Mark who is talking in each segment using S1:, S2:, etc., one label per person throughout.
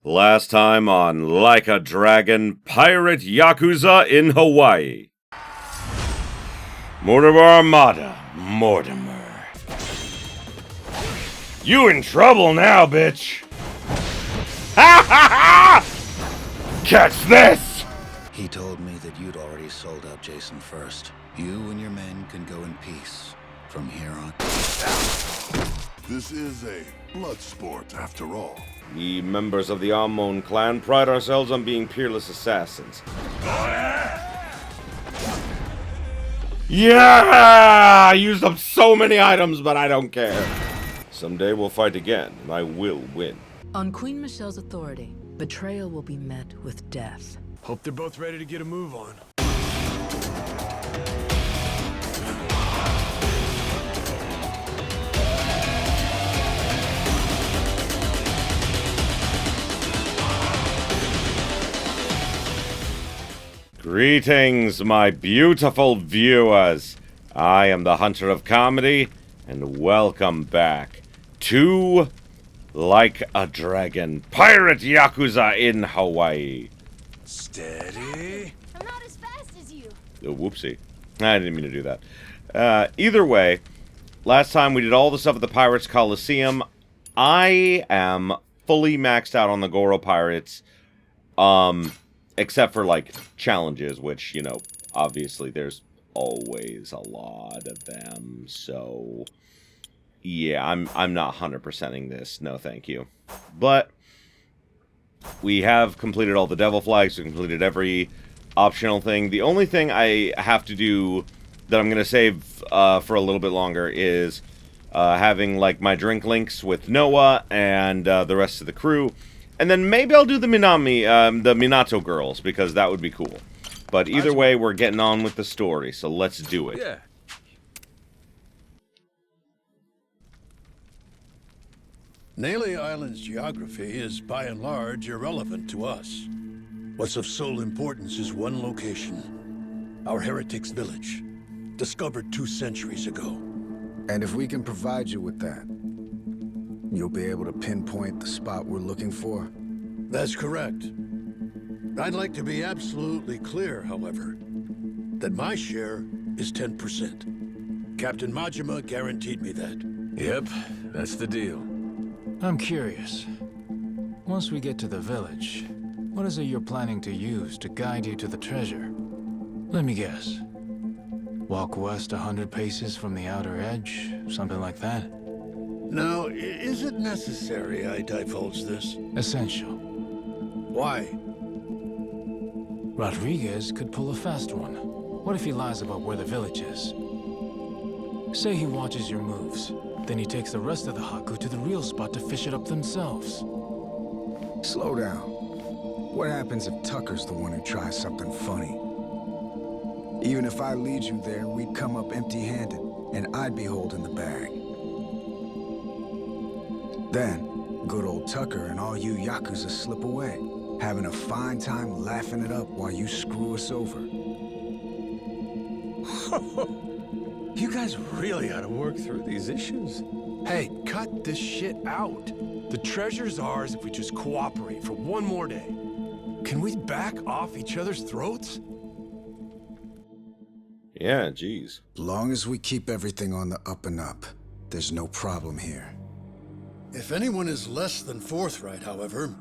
S1: Last time on Like a Dragon Pirate Yakuza in Hawaii. Mortimer Armada, Mortimer. You in trouble now, bitch! Ha ha ha! Catch this!
S2: He told me that you'd already sold out Jason first. You and your men can go in peace from here on.
S3: This is a blood sport, after all.
S1: We members of the Amon clan pride ourselves on being peerless assassins. Yeah! I used up so many items, but I don't care. Someday we'll fight again, and I will win.
S4: On Queen Michelle's authority, betrayal will be met with death.
S5: Hope they're both ready to get a move on.
S1: Greetings, my beautiful viewers. I am the Hunter of Comedy, and welcome back to Like a Dragon Pirate Yakuza in Hawaii.
S5: Steady.
S6: I'm not as fast as you.
S1: Oh, whoopsie. I didn't mean to do that. Either way, last time we did all the stuff at the Pirates Coliseum. I am fully maxed out on the Goro Pirates. Except for, like, challenges, which, you know, obviously there's always a lot of them, so yeah, I'm not 100%ing this, no thank you. But we have completed all the devil flags, we completed every optional thing. The only thing I have to do that I'm going to save for a little bit longer is having, like, my drink links with Noah and the rest of the crew. And then maybe I'll do the the Minato girls, because that would be cool. But either way, we're getting on with the story, so let's do it.
S5: Yeah.
S7: Nele Island's geography is by and large irrelevant to us. What's of sole importance is one location. Our heretics' village, discovered 2 centuries ago.
S8: And if we can provide you with that, you'll be able to pinpoint the spot we're looking for?
S7: That's correct. I'd like to be absolutely clear, however, that my share is 10%. Captain Majima guaranteed me that.
S5: Yep, that's the deal.
S9: I'm curious. Once we get to the village, what is it you're planning to use to guide you to the treasure? Let me guess. Walk west 100 paces from the outer edge, something like that?
S7: Now, is it necessary I divulge this?
S9: Essential.
S7: Why?
S9: Rodriguez could pull a fast one. What if he lies about where the village is? Say he watches your moves, then he takes the rest of the Haku to the real spot to fish it up themselves.
S8: Slow down. What happens if Tucker's the one who tries something funny? Even if I lead you there, we'd come up empty-handed, and I'd be holding the bag. Then, good old Tucker and all you Yakuza slip away, having a fine time laughing it up while you screw us over.
S5: You guys really ought to work through these issues. Hey, cut this shit out. The treasure's ours if we just cooperate for one more day. Can we back off each other's throats?
S1: Yeah, jeez.
S8: As long as we keep everything on the up and up, there's no problem here.
S7: If anyone is less than forthright, however,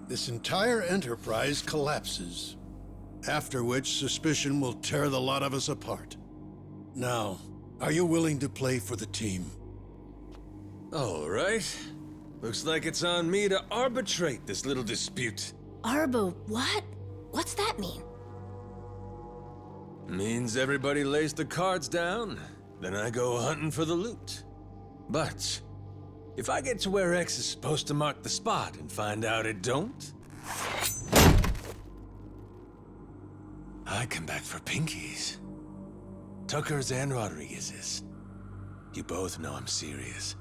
S7: this entire enterprise collapses. After which, suspicion will tear the lot of us apart. Now, are you willing to play for the team?
S5: All right. Looks like it's on me to arbitrate this little dispute.
S6: Arbo, what? What's that mean?
S5: Means everybody lays the cards down, then I go hunting for the loot. But if I get to where X is supposed to mark the spot and find out it don't, I come back for pinkies. Tucker's and Rodriguez's. You both know I'm serious.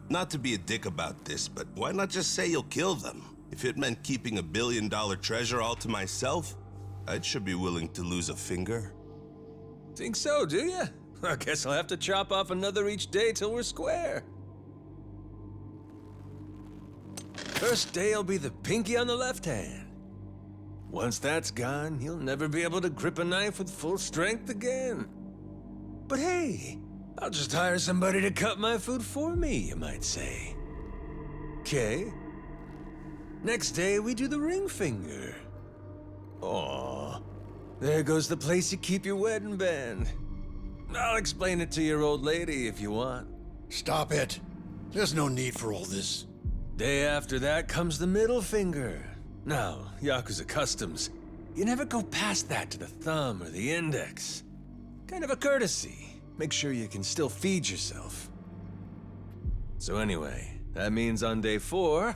S10: Not to be a dick about this, but why not just say you'll kill them? If it meant keeping $1 billion treasure all to myself, I should be willing to lose a finger.
S5: Think so, do ya? I guess I'll have to chop off another each day till we're square. First day will be the pinky on the left hand. Once that's gone, he'll never be able to grip a knife with full strength again. But hey, I'll just hire somebody to cut my food for me, you might say. Okay. Next day, we do the ring finger. Aw, there goes the place you keep your wedding band. I'll explain it to your old lady if you want.
S7: Stop it. There's no need for all this.
S5: Day after that comes the middle finger. Now, Yakuza customs, you never go past that to the thumb or the index. Kind of a courtesy. Make sure you can still feed yourself. So anyway, that means on day 4,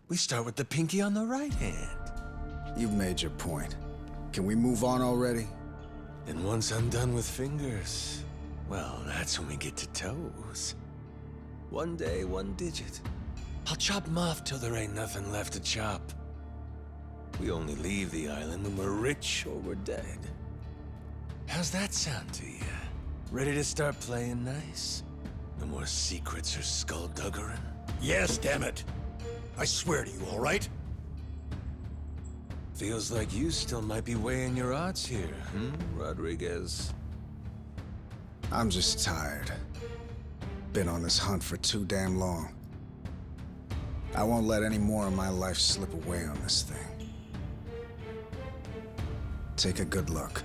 S5: we start with the pinky on the right hand.
S8: You've made your point. Can we move on already?
S5: And once I'm done with fingers, well, that's when we get to toes. One day, one digit. I'll chop them off till there ain't nothing left to chop. We only leave the island when we're rich or we're dead. How's that sound to you? Ready to start playing nice? No more secrets or skullduggerin'?
S7: Yes, damn it. I swear to you, all right?
S5: Feels like you still might be weighing your odds here, Rodriguez?
S8: I'm just tired. Been on this hunt for too damn long. I won't let any more of my life slip away on this thing. Take a good look.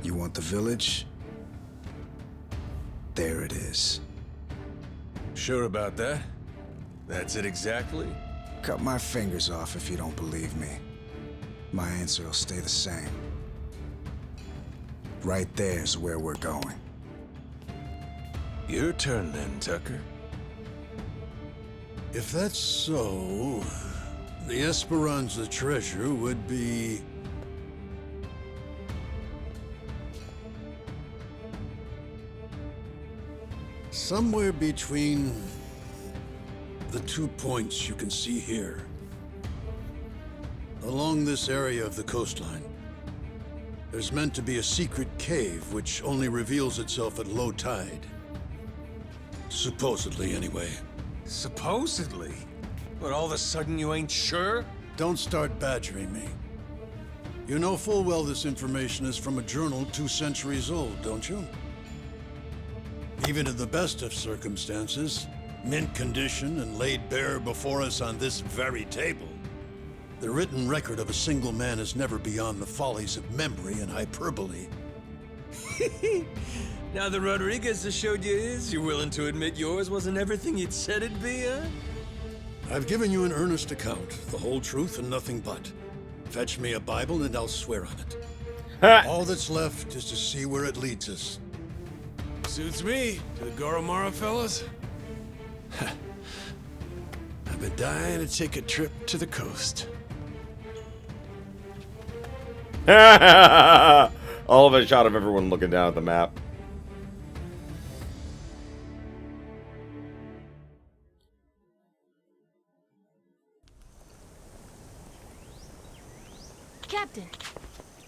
S8: You want the village? There it is.
S5: Sure about that? That's it exactly?
S8: Cut my fingers off if you don't believe me. My answer will stay the same. Right there's where we're going.
S5: Your turn then, Tucker.
S7: If that's so, the Esperanza treasure would be... somewhere between the 2 points you can see here. Along this area of the coastline, there's meant to be a secret cave which only reveals itself at low tide. Supposedly, anyway.
S5: Supposedly? But all of a sudden you ain't sure?
S7: Don't start badgering me. You know full well this information is from a journal 2 centuries old, don't you? Even in the best of circumstances, mint condition and laid bare before us on this very table, the written record of a single man is never beyond the follies of memory and hyperbole.
S5: Now the Rodriguez that showed you his, you're willing to admit yours wasn't everything you'd said it'd be, huh?
S7: I've given you an earnest account, the whole truth and nothing but. Fetch me a Bible and I'll swear on it. All that's left is to see where it leads us.
S5: Suits me. To the Goro fellas?
S7: I've been dying to take a trip to the coast.
S1: All of a shot of everyone looking down at the map.
S6: Captain.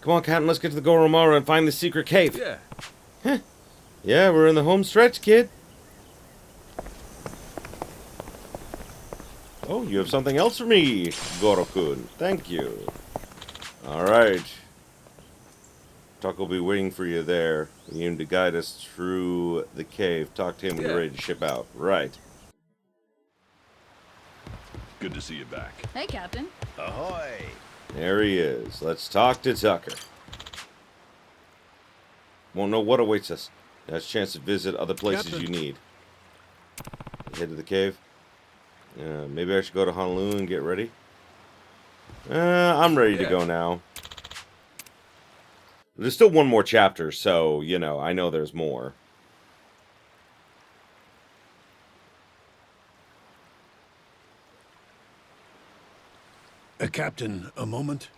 S1: Come on, Captain, let's get to the Goromara and find the secret cave.
S5: Yeah.
S1: Huh. Yeah, we're in the home stretch, kid. Oh, you have something else for me, Goro-kun. Thank you. Alright. Tuck will be waiting for you there. We need him to guide us through the cave. Talk to him when you're ready to ship out. Right.
S3: Good to see you back.
S6: Hey, Captain.
S3: Ahoy!
S1: There he is. Let's talk to Tucker. Won't know what awaits us. Has a chance to visit other places
S7: Captain.
S1: you need. Head to the cave. Maybe I should go to Honolulu and get ready. I'm ready to go now. There's still one more chapter, so, you know, I know there's more.
S7: Captain, a moment.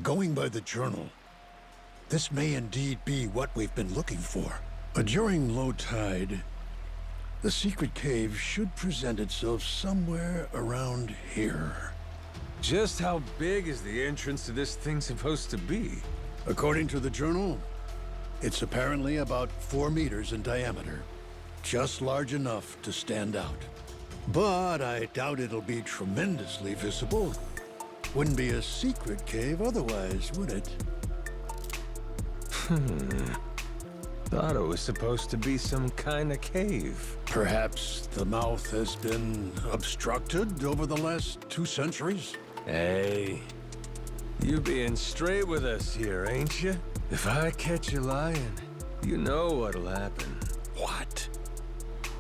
S7: Going by the journal, this may indeed be what we've been looking for. During low tide, the secret cave should present itself somewhere around here.
S5: Just how big is the entrance to this thing supposed to be?
S7: According to the journal, it's apparently about 4 meters in diameter. just large enough to stand out. But I doubt it'll be tremendously visible. Wouldn't be a secret cave otherwise, would it?
S5: Thought it was supposed to be some kind of cave.
S7: Perhaps the mouth has been obstructed over the last 2 centuries?
S5: Hey, you being straight with us here, ain't you? If I catch you lying, you know what'll happen.
S7: What?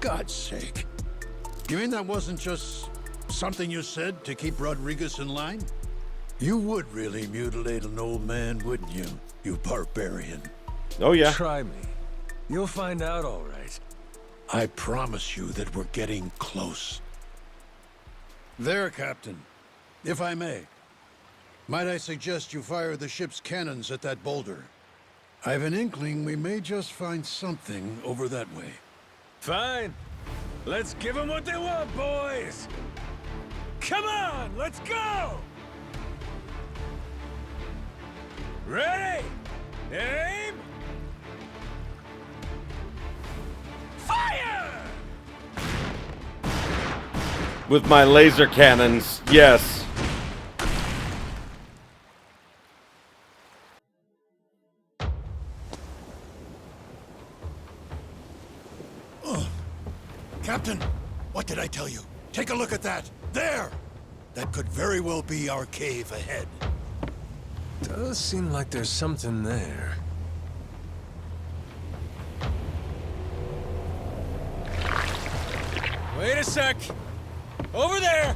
S7: God's sake. You mean that wasn't just something you said to keep Rodriguez in line? You would really mutilate an old man, wouldn't you, you barbarian?
S1: Oh, yeah.
S5: Try me. You'll find out all right.
S7: I promise you that we're getting close. There, Captain. If I may. Might I suggest you fire the ship's cannons at that boulder? I have an inkling we may just find something over that way.
S5: Fine. Let's give them what they want, boys! Come on, let's go! Ready? Aim! Fire!
S1: With my laser cannons, yes.
S7: Captain, what did I tell you? Take a look at that. There! That could very well be our cave ahead.
S5: Does seem like there's something there. Wait a sec! Over there!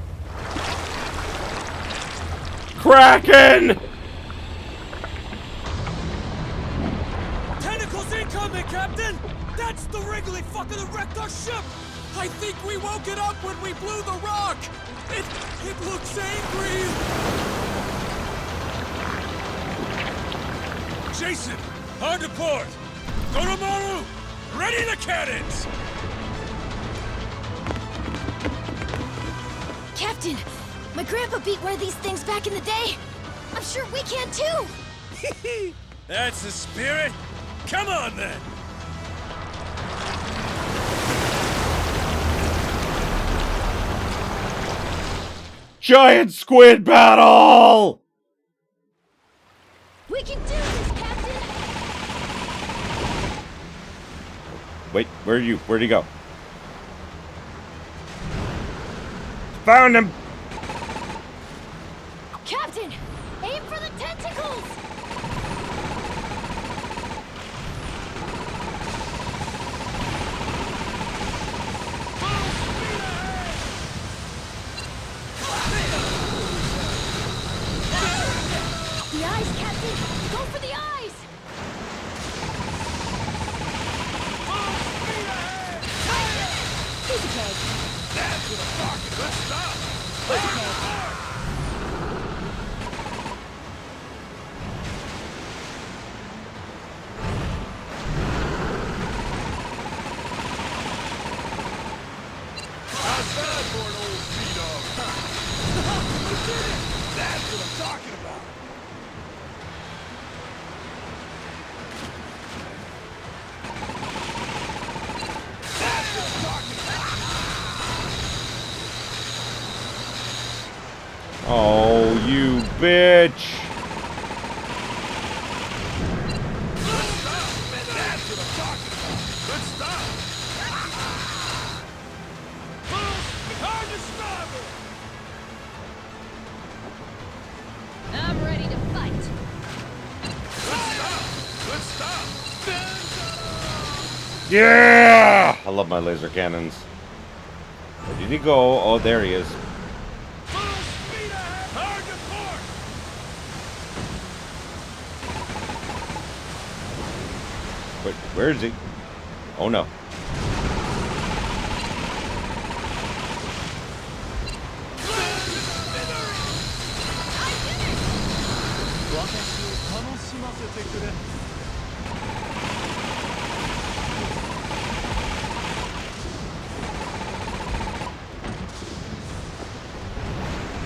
S1: Kraken!
S5: Tentacles incoming, Captain! That's the wriggly fucker that wrecked our ship! I think we woke it up when we blew the rock! It looks angry! Jason, hard to port! Goromaru, ready the cannons!
S6: Captain, my grandpa beat one of these things back in the day. I'm sure we can too.
S5: That's the spirit! Come on then!
S1: Giant squid battle!
S6: We can do this, Captain!
S1: Wait, where are you? Where'd he go? Found him!
S6: Captain, aim for the tentacles! The eyes, Captain! Go for the eyes! He's okay.
S5: That's what I'm talking! Let's stop!
S6: He's okay.
S5: How's that for an old sea-dog? That's what I'm talking about! That's what I'm talking about!
S1: Oh, you bitch!
S5: Let's stop! That's what I'm talking about! Let's stop! Hard to stop it!
S6: I'm ready to fight.
S5: Let's stop!
S1: Yeah! I love my laser cannons. Where did he go? Oh, there he is.
S5: Full speed ahead! Hard to port!
S1: Wait, where is he? Oh no.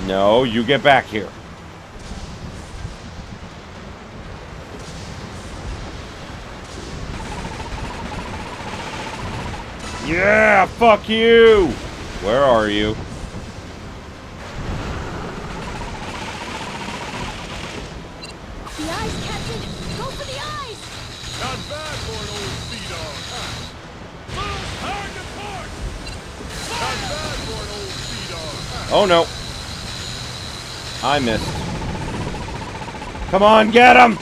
S1: No, you get back here. Yeah, fuck you! Where are you?
S6: The eyes, Captain! Go for the eyes!
S3: Not bad for an old sea dog. Hard to port! Not bad for an old sea dog.
S1: Oh no. I missed. Come on, get him!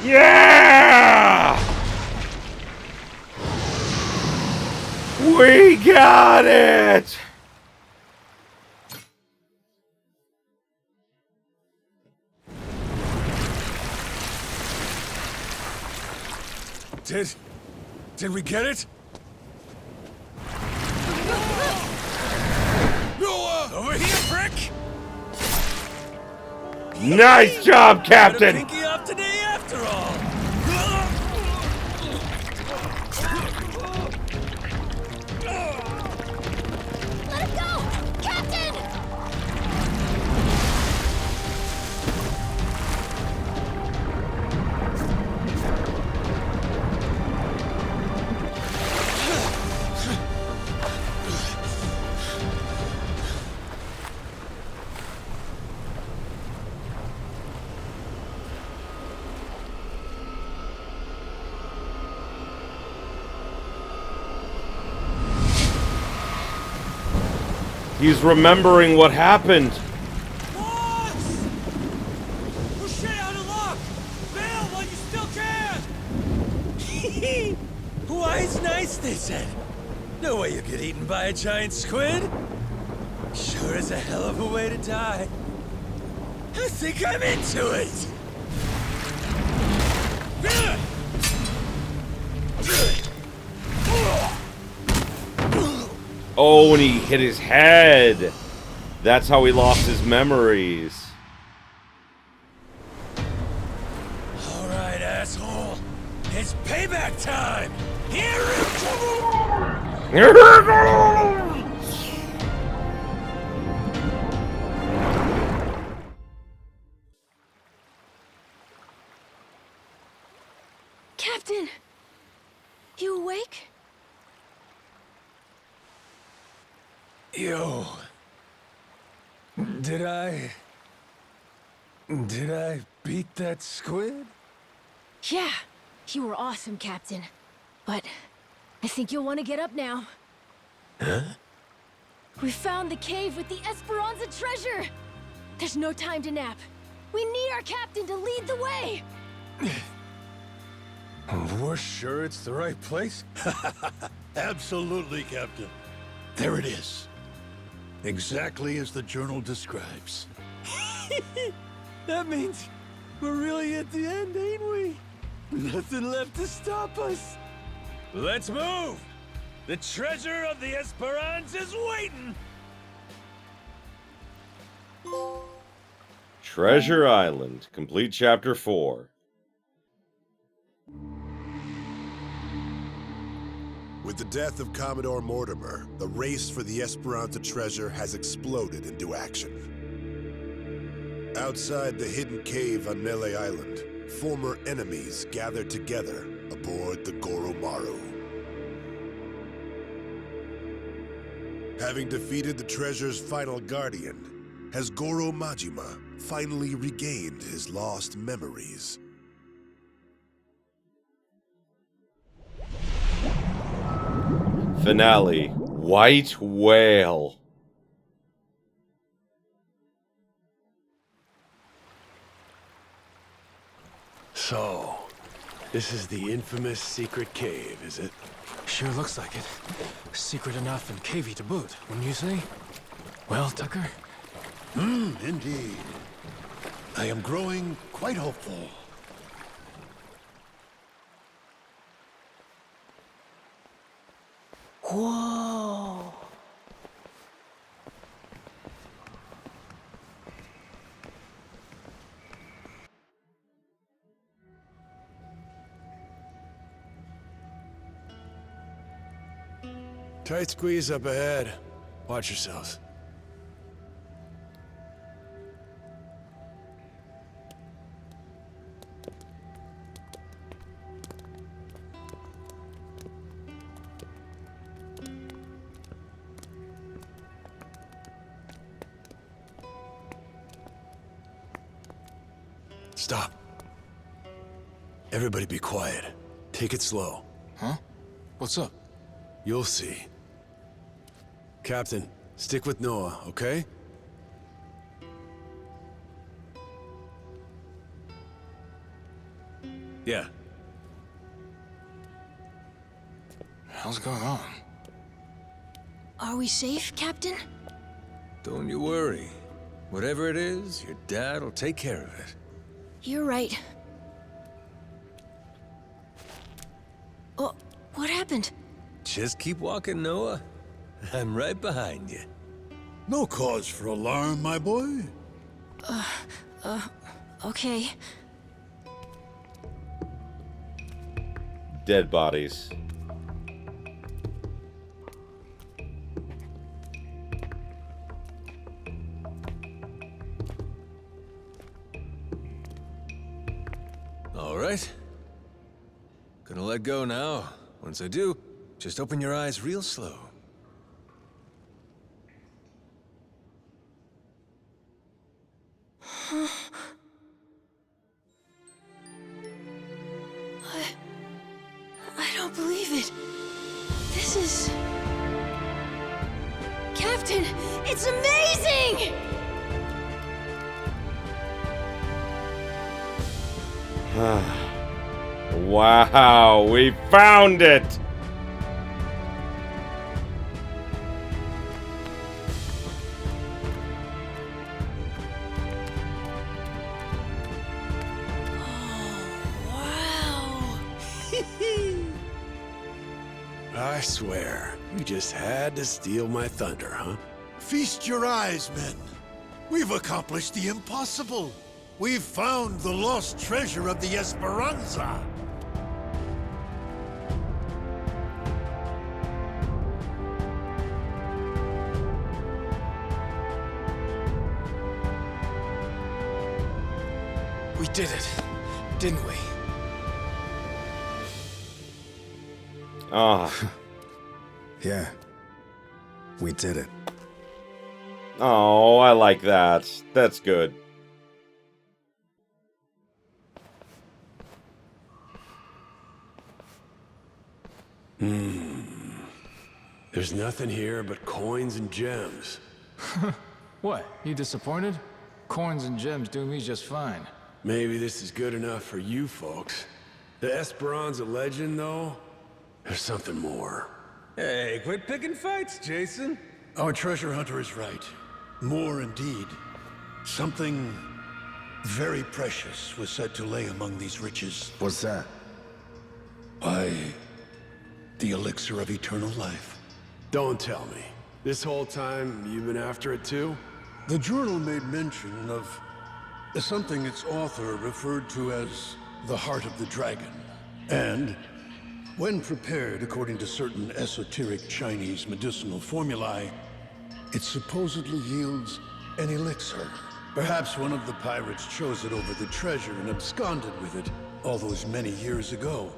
S1: Yeah! We got it!
S5: Did we get it? Over here, prick!
S1: Nice job, Captain!
S5: Pinky up today after all!
S6: Let him go! Captain!
S1: He's remembering what happened.
S5: Boss! We're shit out of luck! Bail while you still can! Hawaii's nice, they said. No way you get eaten by a giant squid. Sure is a hell of a way to die. I think I'm into it!
S1: Oh, and he hit his head. That's how he lost his memories.
S5: All right, asshole. It's payback time. Here
S6: Captain! You awake?
S5: Yo. Did I beat that squid?
S6: Yeah, you were awesome, Captain. But I think you'll want to get up now.
S5: Huh?
S6: We found the cave with the Esperanza treasure! There's no time to nap. We need our captain to lead the way!
S5: We're sure it's the right place?
S7: Absolutely, Captain. There it is. Exactly as the journal describes.
S5: That means we're really at the end, ain't we? Nothing left to stop us. Let's move! The treasure of the Esperanza's waiting!
S1: Treasure Island. Complete Chapter 4.
S3: With the death of Commodore Mortimer, the race for the Esperanza treasure has exploded into action. Outside the hidden cave on Melee Island, former enemies gather together aboard the Goro Maru. Having defeated the treasure's final guardian, has Goro Majima finally regained his lost memories?
S1: Finale. White Whale.
S5: So, this is the infamous secret cave, is it?
S9: Sure looks like it. Secret enough and cavey to boot, wouldn't you say? Well, Tucker?
S7: Indeed. I am growing quite hopeful.
S6: Whoa!
S5: Tight squeeze up ahead. Watch yourselves. Stop. Everybody be quiet. Take it slow.
S9: Huh? What's up?
S5: You'll see. Captain, stick with Noah, okay? Yeah.
S9: Hell's going on?
S6: Are we safe, Captain?
S5: Don't you worry. Whatever it is, your dad will take care of it.
S6: You're right. Oh, what happened?
S5: Just keep walking, Noah. I'm right behind you.
S7: No cause for alarm, my boy.
S6: Okay.
S1: Dead bodies.
S5: All right. Gonna let go now. Once I do, just open your eyes real slow.
S6: I don't believe it. This is... Captain, it's amazing!
S1: Wow, we found it!
S5: I swear, you just had to steal my thunder, huh?
S7: Feast your eyes, men. We've accomplished the impossible. We've found the lost treasure of the Esperanza.
S9: We did it, didn't we?
S1: Ah.
S8: Yeah. We did it.
S1: Oh, I like that. That's good.
S5: There's nothing here but coins and gems.
S9: What, you disappointed? Coins and gems do me just fine.
S5: Maybe this is good enough for you folks. The Esperanza legend, though, there's something more. Hey, quit picking fights, Jason.
S7: Our treasure hunter is right. More indeed. Something very precious was said to lay among these riches.
S8: What's that?
S7: Why, the elixir of eternal life.
S5: Don't tell me. This whole time, you've been after it too?
S7: The journal made mention of something its author referred to as the heart of the dragon. And when prepared according to certain esoteric Chinese medicinal formulae, it supposedly yields an elixir. Perhaps one of the pirates chose it over the treasure and absconded with it all those many years ago.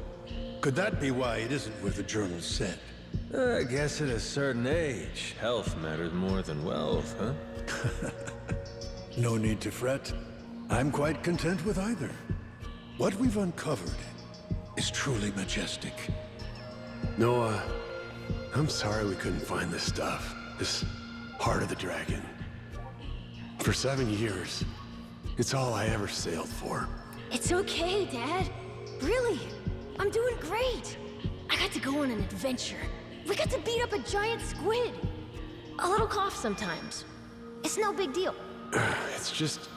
S7: Could that be why it isn't where the journal said?
S5: I guess at a certain age, health matters more than wealth, huh?
S7: No need to fret. I'm quite content with either. What we've uncovered is truly majestic.
S5: Noah, I'm sorry we couldn't find this stuff. This heart of the dragon. For 7 years, it's all I ever sailed for.
S6: It's okay, Dad. Really, I'm doing great. I got to go on an adventure. We got to beat up a giant squid. A little cough sometimes. It's no big deal.
S5: It's just,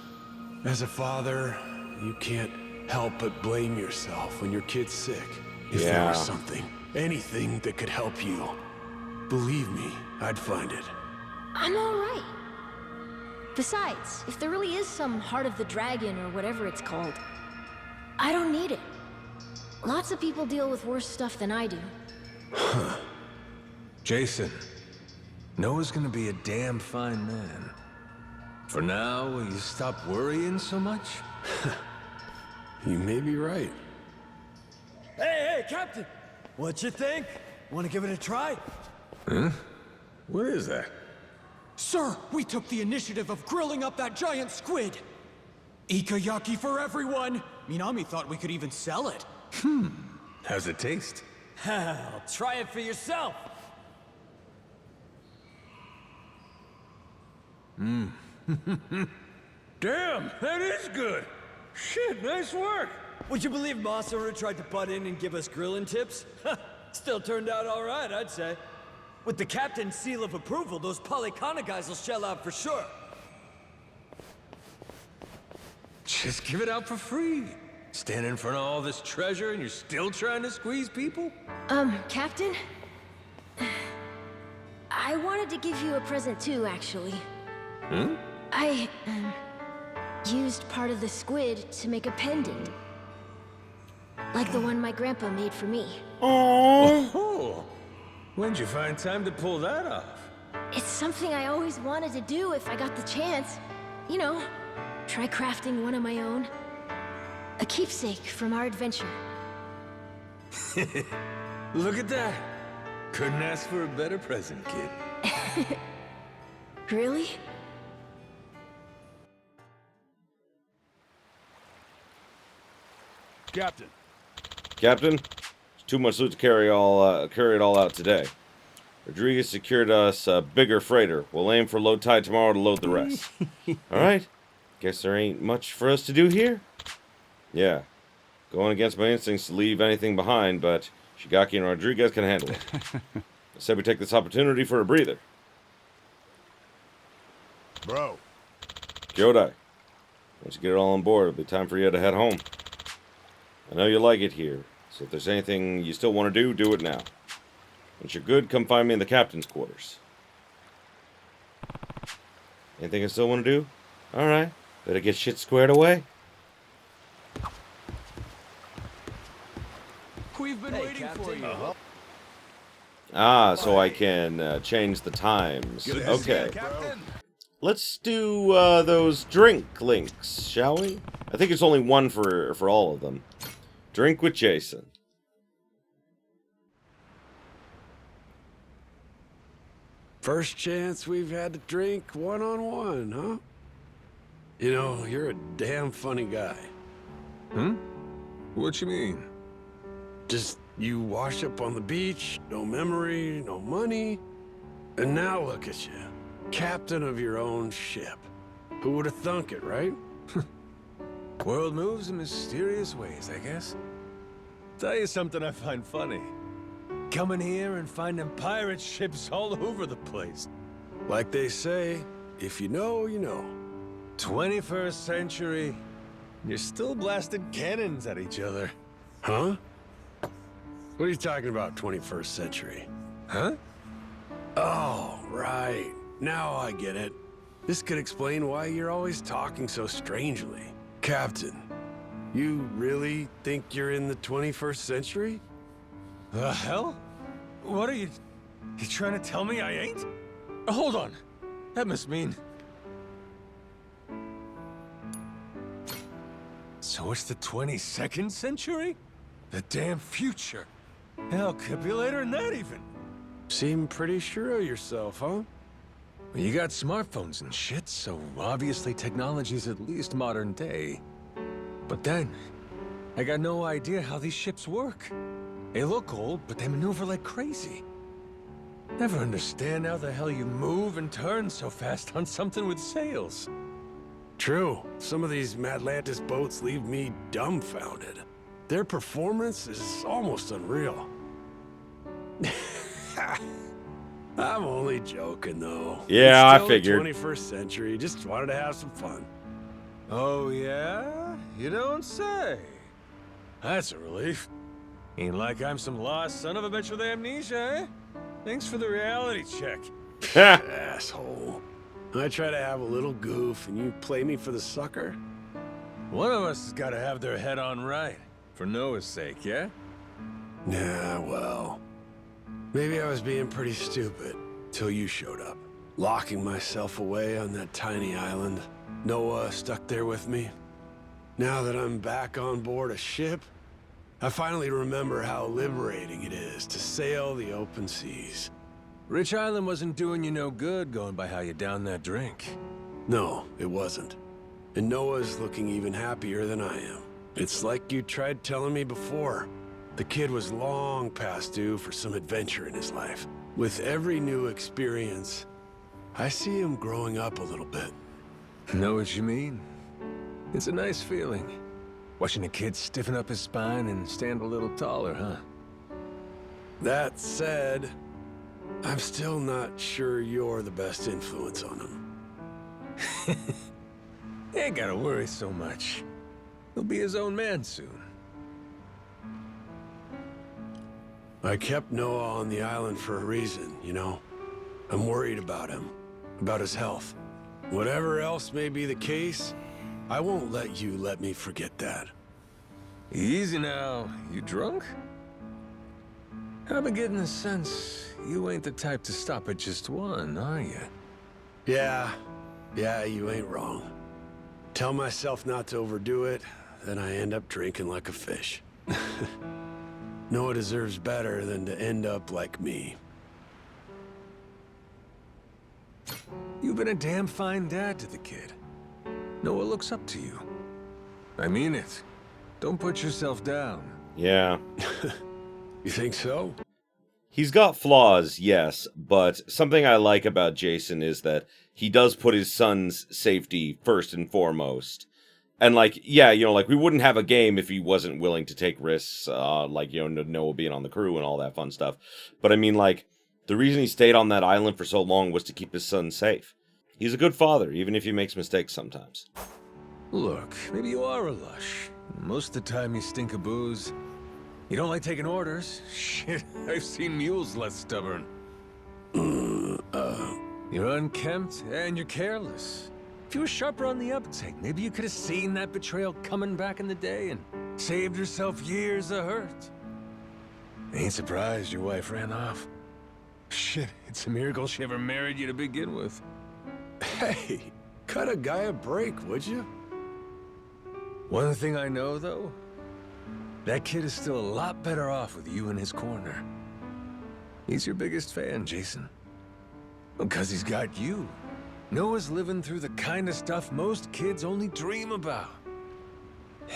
S5: as a father, you can't help but blame yourself when your kid's sick. If there
S1: Yeah.
S5: was something, anything that could help you, believe me, I'd find it.
S6: I'm all right. Besides, if there really is some heart of the dragon or whatever it's called, I don't need it. Lots of people deal with worse stuff than I do.
S5: Jason, Noah's gonna be a damn fine man. For now, will you stop worrying so much? You may be right.
S11: Hey, Captain! What you think? Want to give it a try?
S5: Huh? What is that?
S11: Sir, we took the initiative of grilling up that giant squid! Ikayaki for everyone! Minami thought we could even sell it.
S5: How's it taste?
S11: Hell, try it for yourself!
S5: Damn, that is good. Shit, nice work.
S11: Would you believe Masaru tried to butt in and give us grilling tips? Still turned out all right, I'd say. With the captain's seal of approval, those Polycana guys will shell out for sure.
S5: Just give it out for free. Standing in front of all this treasure and you're still trying to squeeze people?
S6: Captain? I wanted to give you a present too, actually. I, used part of the squid to make a pendant. Like the one my grandpa made for me.
S5: Oh! When'd you find time to pull that off?
S6: It's something I always wanted to do if I got the chance. You know, try crafting one of my own. A keepsake from our adventure.
S5: Look at that. Couldn't ask for a better present, kid.
S6: Really?
S3: Captain.
S1: Captain, it's too much loot to carry it all out today. Rodriguez secured us a bigger freighter. We'll aim for low tide tomorrow to load the rest. All right. Guess there ain't much for us to do here. Yeah. Going against my instincts to leave anything behind, but Shigaki and Rodriguez can handle it. I said we take this opportunity for a breather.
S3: Bro.
S1: Kyodai, once you get it all on board, it'll be time for you to head home. I know you like it here, so if there's anything you still want to do, do it now. Once you're good, come find me in the captain's quarters. Anything I still want to do? Alright, better get shit squared away.
S11: We've been waiting for you.
S1: Ah, so I can change the times. Okay. Let's do those drink links, shall we? I think it's only one for all of them. Drink with Jason.
S7: First chance we've had to drink one-on-one, huh? You know, you're a damn funny guy.
S5: What you mean?
S7: Just, you wash up on the beach, no memory, no money, and now look at you. Captain of your own ship. Who would have thunk it, right?
S5: World moves in mysterious ways, I guess. Tell you something I find funny. Coming here and finding pirate ships all over the place.
S7: Like they say, if you know, you know.
S5: 21st century, you're still blasting cannons at each other.
S7: Huh? What are you talking about, 21st century?
S5: Huh?
S7: Oh, right. Now I get it. This could explain why you're always talking so strangely. Captain, you really think you're in the 21st century?
S5: The hell? What are you trying to tell me I ain't? Hold on. That must mean... So it's the 22nd century? The damn future. Hell, could be later than that even.
S7: Seem pretty sure of yourself, huh?
S5: Well, you got smartphones and shit, so obviously technology's at least modern day. But then, I got no idea how these ships work. They look old, but they maneuver like crazy. Never understand how the hell you move and turn so fast on something with sails.
S7: True. Some of these Matlantis boats leave me dumbfounded. Their performance is almost unreal. I'm only joking, though.
S1: Yeah,
S7: It's
S1: I
S7: still
S1: figured.
S7: The 21st century. Just wanted to have some fun.
S5: Oh, yeah? You don't say. That's a relief. Ain't like I'm some lost son of a bitch with amnesia, eh? Thanks for the reality check.
S7: Asshole. I try to have a little goof, and you play me for the sucker?
S5: One of us has got to have their head on right. For Noah's sake, yeah?
S7: Yeah, well... Maybe I was being pretty stupid, till you showed up. Locking myself away on that tiny island. Noah stuck there with me. Now that I'm back on board a ship, I finally remember how liberating it is to sail the open seas.
S5: Rich Island wasn't doing you no good going by how you downed that drink.
S7: No, it wasn't.
S5: And Noah's looking even happier than I am. It's like you tried telling me before. The kid was long past due for some adventure in his life. With every new experience, I see him growing up a little bit.
S8: Know what you mean? It's a nice feeling. Watching a kid stiffen up his spine and stand a little taller, huh?
S5: That said, I'm still not sure you're the best influence on him.
S8: You ain't gotta worry so much. He'll be his own man soon.
S5: I kept Noah on the island for a reason, you know? I'm worried about him, about his health. Whatever else may be the case, I won't let you let me forget that.
S8: Easy now. You drunk? I've been getting the sense you ain't the type to stop at just one, are you?
S5: Yeah, you ain't wrong. Tell myself not to overdo it, then I end up drinking like a fish. Noah deserves better than to end up like me.
S8: You've been a damn fine dad to the kid. Noah looks up to you. I mean it. Don't put yourself down.
S1: Yeah.
S5: You think so?
S1: He's got flaws, yes, but something I like about Jason is that he does put his son's safety first and foremost. And, like, yeah, you know, like, we wouldn't have a game if he wasn't willing to take risks, like, you know, Noah being on the crew and all that fun stuff. But, I mean, like, the reason he stayed on that island for so long was to keep his son safe. He's a good father, even if he makes mistakes sometimes.
S8: Look, maybe you are a lush. Most of the time you stink of booze. You don't like taking orders. Shit, I've seen mules less stubborn. You're unkempt and you're careless. If you were sharper on the uptake, maybe you could have seen that betrayal coming back in the day and saved yourself years of hurt. Ain't surprised your wife ran off. Shit, it's a miracle she ever married you to begin with.
S5: Hey, cut a guy a break, would you?
S8: One thing I know, though, that kid is still a lot better off with you in his corner. He's your biggest fan, Jason. Because he's got you. Noah's living through the kind of stuff most kids only dream about.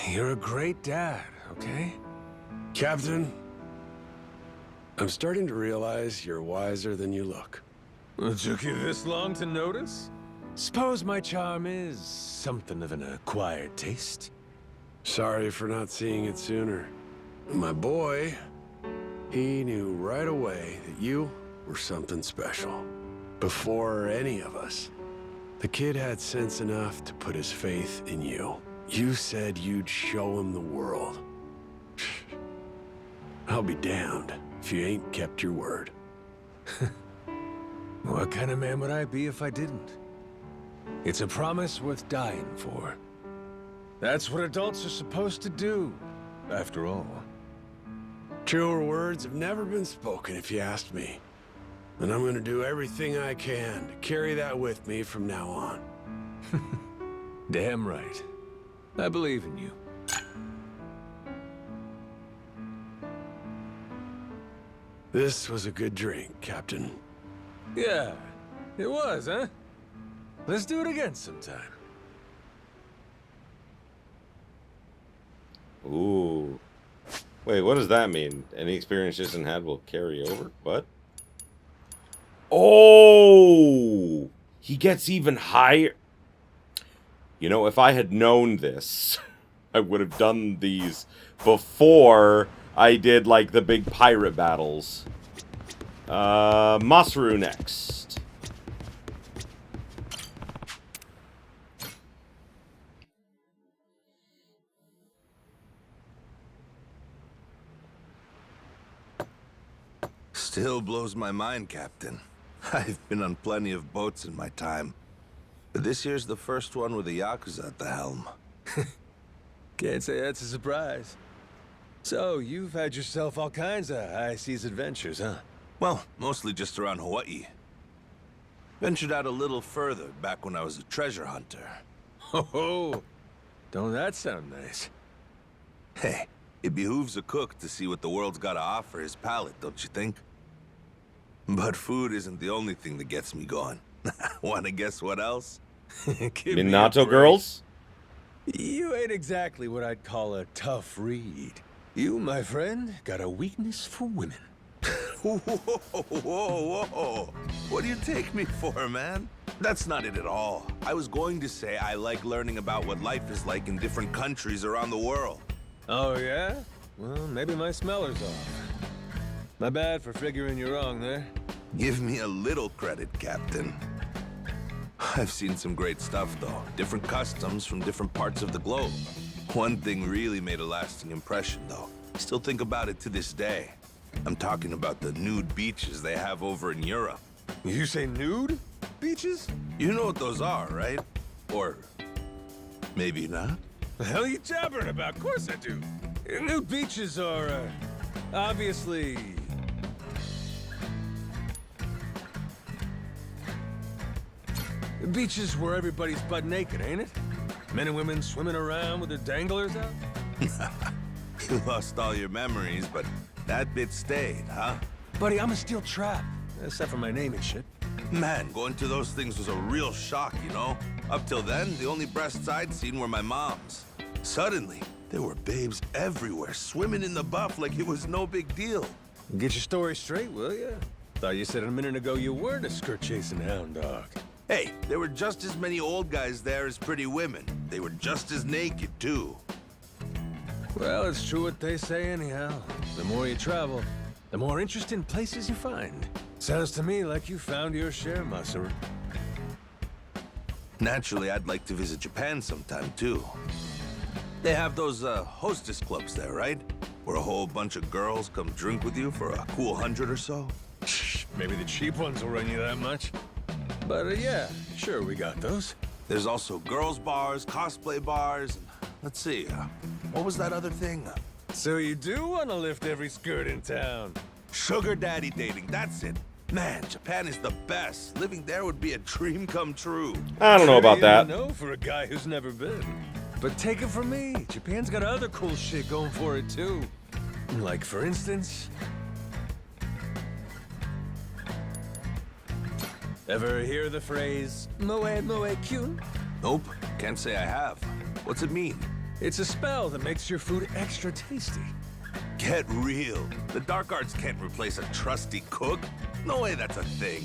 S8: You're a great dad, okay?
S5: Captain, I'm starting to realize you're wiser than you look.
S8: It took you this long to notice? Suppose my charm is something of an acquired taste.
S5: Sorry for not seeing it sooner. My boy, he knew right away that you were something special. Before any of us. The kid had sense enough to put his faith in you. You said you'd show him the world. I'll be damned if you ain't kept your word.
S8: What kind of man would I be if I didn't? It's a promise worth dying for. That's what adults are supposed to do, after all.
S5: Truer words have never been spoken, if you asked me. And I'm gonna do everything I can to carry that with me from now on.
S8: Damn right. I believe in you.
S5: This was a good drink, Captain.
S8: Yeah, it was, huh? Let's do it again sometime.
S1: Ooh. Wait, what does that mean? Any experience Jason had will carry over? What? Oh! He gets even higher. You know, if I had known this, I would have done these before I did, like, the big pirate battles. Masaru next.
S10: Still blows my mind, Captain. I've been on plenty of boats in my time. But this year's the first one with a Yakuza at the helm.
S8: Can't say that's a surprise. So, you've had yourself all kinds of high seas adventures, huh?
S10: Well, mostly just around Hawaii. Ventured out a little further back when I was a treasure hunter.
S8: Ho ho! Don't that sound nice?
S10: Hey, it behooves a cook to see what the world's got to offer his palate, don't you think? But food isn't the only thing that gets me going. Want to guess what else?
S1: Minato girls?
S5: You ain't exactly what I'd call a tough read. You, my friend, got a weakness for women.
S10: Whoa, whoa, whoa. What do you take me for, man? That's not it at all. I was going to say I like learning about what life is like in different countries around the world.
S5: Oh, yeah? Well, maybe my smeller's off. My bad for figuring you wrong there.
S10: Give me a little credit, Captain. I've seen some great stuff, though. Different customs from different parts of the globe. One thing really made a lasting impression, though. Still think about it to this day. I'm talking about the nude beaches they have over in Europe.
S5: You say nude beaches?
S10: You know what those are, right? Or maybe not?
S5: The hell are you jabbering about? Of course I do. Nude beaches are, obviously... beaches where everybody's butt naked, ain't it? Men and women swimming around with their danglers out?
S10: You lost all your memories, but that bit stayed, huh?
S5: Buddy, I'm a steel trap. Except for my name and shit.
S10: Man, going to those things was a real shock, you know? Up till then, the only breasts I'd seen were my mom's. Suddenly, there were babes everywhere, swimming in the buff like it was no big deal.
S5: Get your story straight, will ya? Thought you said a minute ago you weren't a skirt-chasing hound dog.
S10: Hey, there were just as many old guys there as pretty women. They were just as naked, too.
S5: Well, it's true what they say anyhow. The more you travel, the more interesting places you find. Sounds to me like you found your share, Masaru.
S10: Naturally, I'd like to visit Japan sometime, too. They have those, hostess clubs there, right? Where a whole bunch of girls come drink with you for a cool 100 or so?
S5: Maybe the cheap ones will run you that much. But, yeah, sure, we got those.
S10: There's also girls' bars, cosplay bars, and let's see, what was that other thing?
S5: So you do want to lift every skirt in town?
S10: Sugar daddy dating, that's it. Man, Japan is the best. Living there would be a dream come true.
S1: I don't know about that.
S5: No, for a guy who's never been. But take it from me, Japan's got other cool shit going for it, too. Like, for instance... Ever hear the phrase, moe moe kyun?
S10: Nope, can't say I have. What's it mean?
S5: It's a spell that makes your food extra tasty.
S10: Get real. The dark arts can't replace a trusty cook. No way that's a thing.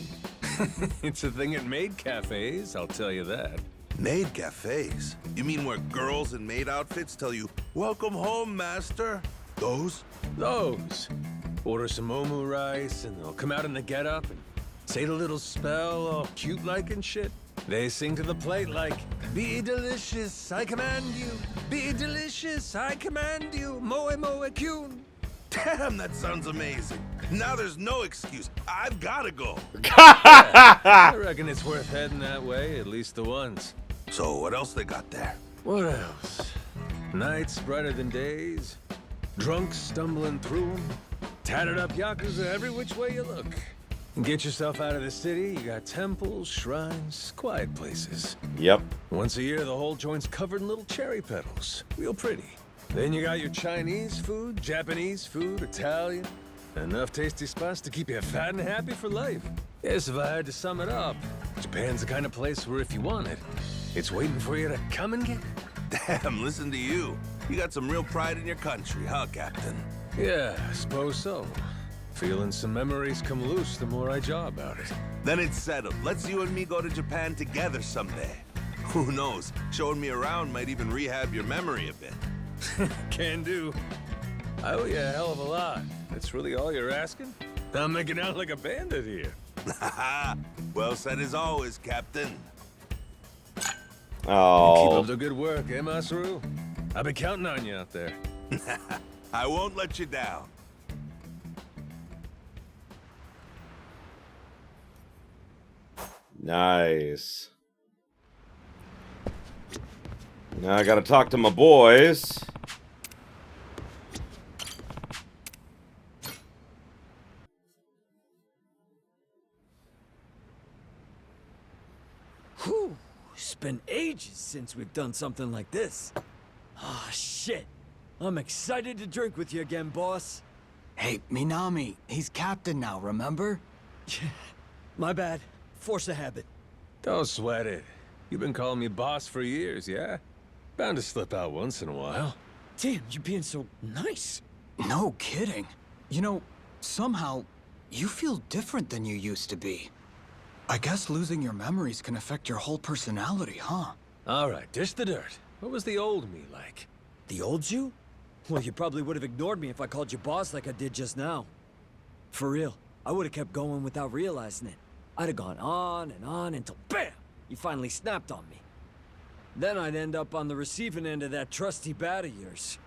S5: It's a thing at maid cafes, I'll tell you that.
S10: Maid cafes? You mean where girls in maid outfits tell you, "Welcome home, master"? Those?
S5: Those. Order some momu rice, and they'll come out in the getup and say the little spell, all cute-like and shit. They sing to the plate like, "Be delicious, I command you. Be delicious, I command you. Moe moe kyun."
S10: Damn, that sounds amazing. Now there's no excuse. I've gotta go.
S5: I reckon it's worth heading that way, at least the ones.
S10: So what else they got there?
S5: What else? Nights brighter than days. Drunks stumbling through them. Tattered up Yakuza every which way you look. Get yourself out of the city, you got temples, shrines, quiet places.
S1: Yep.
S5: Once a year, the whole joint's covered in little cherry petals. Real pretty. Then you got your Chinese food, Japanese food, Italian. Enough tasty spots to keep you fat and happy for life. Yes, if I had to sum it up, Japan's the kind of place where if you want it, it's waiting for you to come and get it.
S10: Damn, listen to you. You got some real pride in your country, huh, Captain?
S5: Yeah, I suppose so. Feeling some memories come loose the more I jaw about it.
S10: Then it's settled. Let's you and me go to Japan together someday. Who knows? Showing me around might even rehab your memory a bit.
S5: Can do. I owe you a hell of a lot. That's really all you're asking? I'm making out like a bandit here.
S10: Well said as always, Captain.
S1: Oh.
S5: Keep up the good work, eh, Masaru? I've been counting on you out there.
S10: I won't let you down.
S1: Nice. Now I gotta talk to my boys.
S11: Whew, it's been ages since we've done something like this. Ah, shit. I'm excited to drink with you again, boss.
S12: Hey, Minami, he's captain now, remember?
S11: My bad. Force of habit.
S5: Don't sweat it. You've been calling me boss for years, yeah? Bound to slip out once in a while.
S11: Damn, you being so nice.
S12: No kidding. You know, somehow, you feel different than you used to be. I guess losing your memories can affect your whole personality, huh?
S5: All right, dish the dirt. What was the old me like?
S11: The old you? Well, you probably would have ignored me if I called you boss like I did just now. For real, I would have kept going without realizing it. I'd have gone on and on until BAM! You finally snapped on me. Then I'd end up on the receiving end of that trusty bat of yours.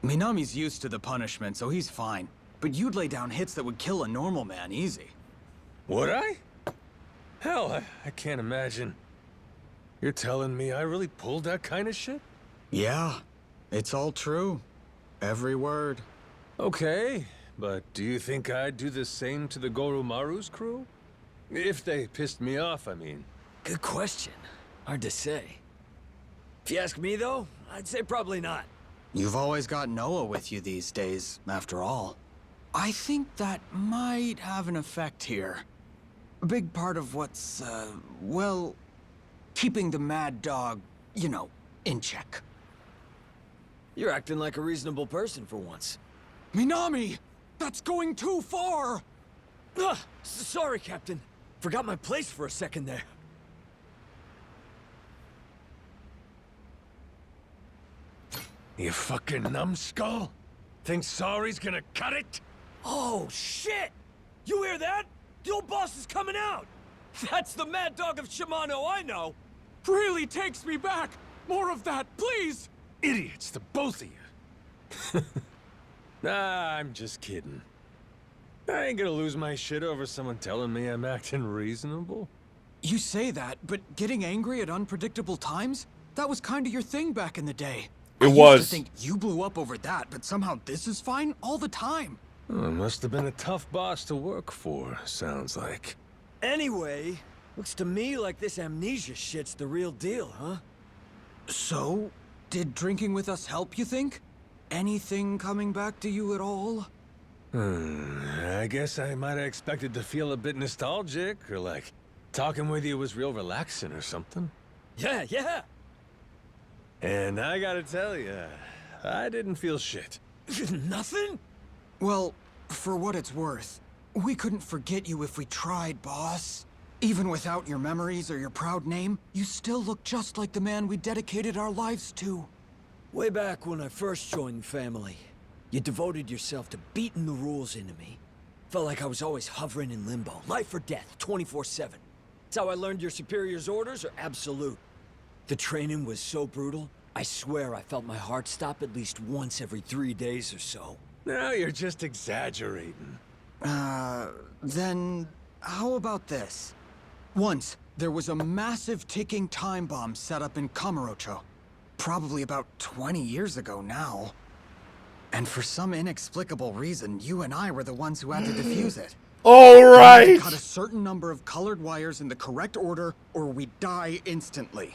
S12: Minami's used to the punishment, so he's fine. But you'd lay down hits that would kill a normal man easy.
S5: Would I? Hell, I can't imagine. You're telling me I really pulled that kind of shit?
S12: Yeah, it's all true. Every word.
S5: Okay, but do you think I'd do the same to the Goromaru's crew? If they pissed me off, I mean.
S11: Good question. Hard to say. If you ask me, though, I'd say probably not.
S12: You've always got Noah with you these days, after all. I think that might have an effect here. A big part of what's, well, keeping the mad dog, you know, in check.
S11: You're acting like a reasonable person for once.
S12: Minami! That's going too far!
S11: Sorry, Captain. Forgot my place for a second there.
S5: You fucking numbskull? Think sorry's gonna cut it?
S11: Oh, shit! You hear that? The old boss is coming out! That's the mad dog of Shimano I know!
S12: Really takes me back! More of that, please!
S5: Idiots, the both of you. Nah, I'm just kidding. I ain't gonna lose my shit over someone telling me I'm acting reasonable.
S12: You say that, but getting angry at unpredictable times? That was kinda your thing back in the day.
S1: It
S12: I
S1: was.
S12: used to think you blew up over that, but somehow this is fine all the time.
S5: Oh, must have been a tough boss to work for, sounds like.
S11: Anyway, looks to me like this amnesia shit's the real deal, huh?
S12: So, did drinking with us help, you think? Anything coming back to you at all?
S5: I guess I might have expected to feel a bit nostalgic, or like talking with you was real relaxing or something.
S11: Yeah.
S5: And I gotta tell you, I didn't feel shit.
S11: Nothing?
S12: Well, for what it's worth, we couldn't forget you if we tried, boss. Even without your memories or your proud name, you still look just like the man we dedicated our lives to.
S11: Way back when I first joined the family, you devoted yourself to beating the rules into me. Felt like I was always hovering in limbo, life or death, 24/7. That's how I learned your superior's orders are absolute. The training was so brutal, I swear I felt my heart stop at least once every 3 days or so.
S5: Now you're just exaggerating.
S12: Then how about this? Once, there was a massive ticking time bomb set up in Kamurocho. Probably about 20 years ago now. And for some inexplicable reason, you and I were the ones who had to defuse it.
S1: All
S12: We had
S1: right.
S12: to cut a certain number of colored wires in the correct order, or we'd die instantly.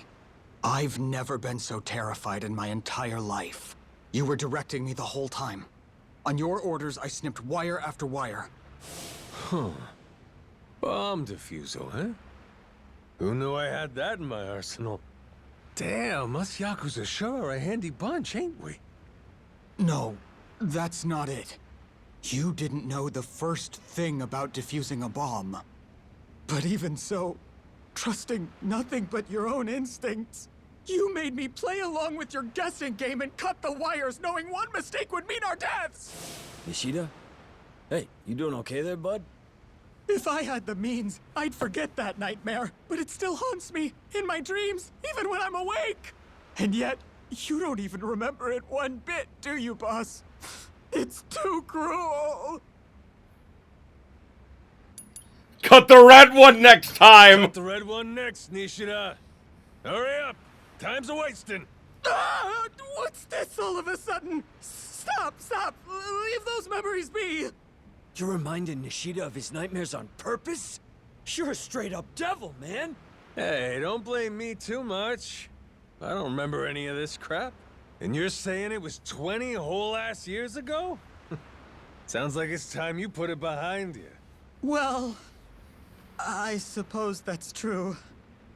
S12: I've never been so terrified in my entire life. You were directing me the whole time. On your orders, I snipped wire after wire.
S5: Huh. Bomb defusal, huh? Who knew I had that in my arsenal? Damn, us Yakuza sure are a handy bunch, ain't we?
S12: No, that's not it. You didn't know the first thing about defusing a bomb. But even so, trusting nothing but your own instincts, you made me play along with your guessing game and cut the wires knowing one mistake would mean our deaths!
S11: Nishida? Hey, you doing okay there, bud?
S12: If I had the means, I'd forget that nightmare, but it still haunts me in my dreams, even when I'm awake. And yet, you don't even remember it one bit, do you, boss? It's too cruel.
S1: Cut the red one next time.
S5: Cut the red one next, Nishida. Hurry up. Time's a-wasting.
S12: Ah, what's this all of a sudden? Stop. Leave those memories be.
S11: You're reminding Nishida of his nightmares on purpose? You're a straight-up devil, man.
S5: Hey, don't blame me too much. I don't remember any of this crap. And you're saying it was 20 whole-ass years ago? Sounds like it's time you put it behind you.
S12: Well, I suppose that's true.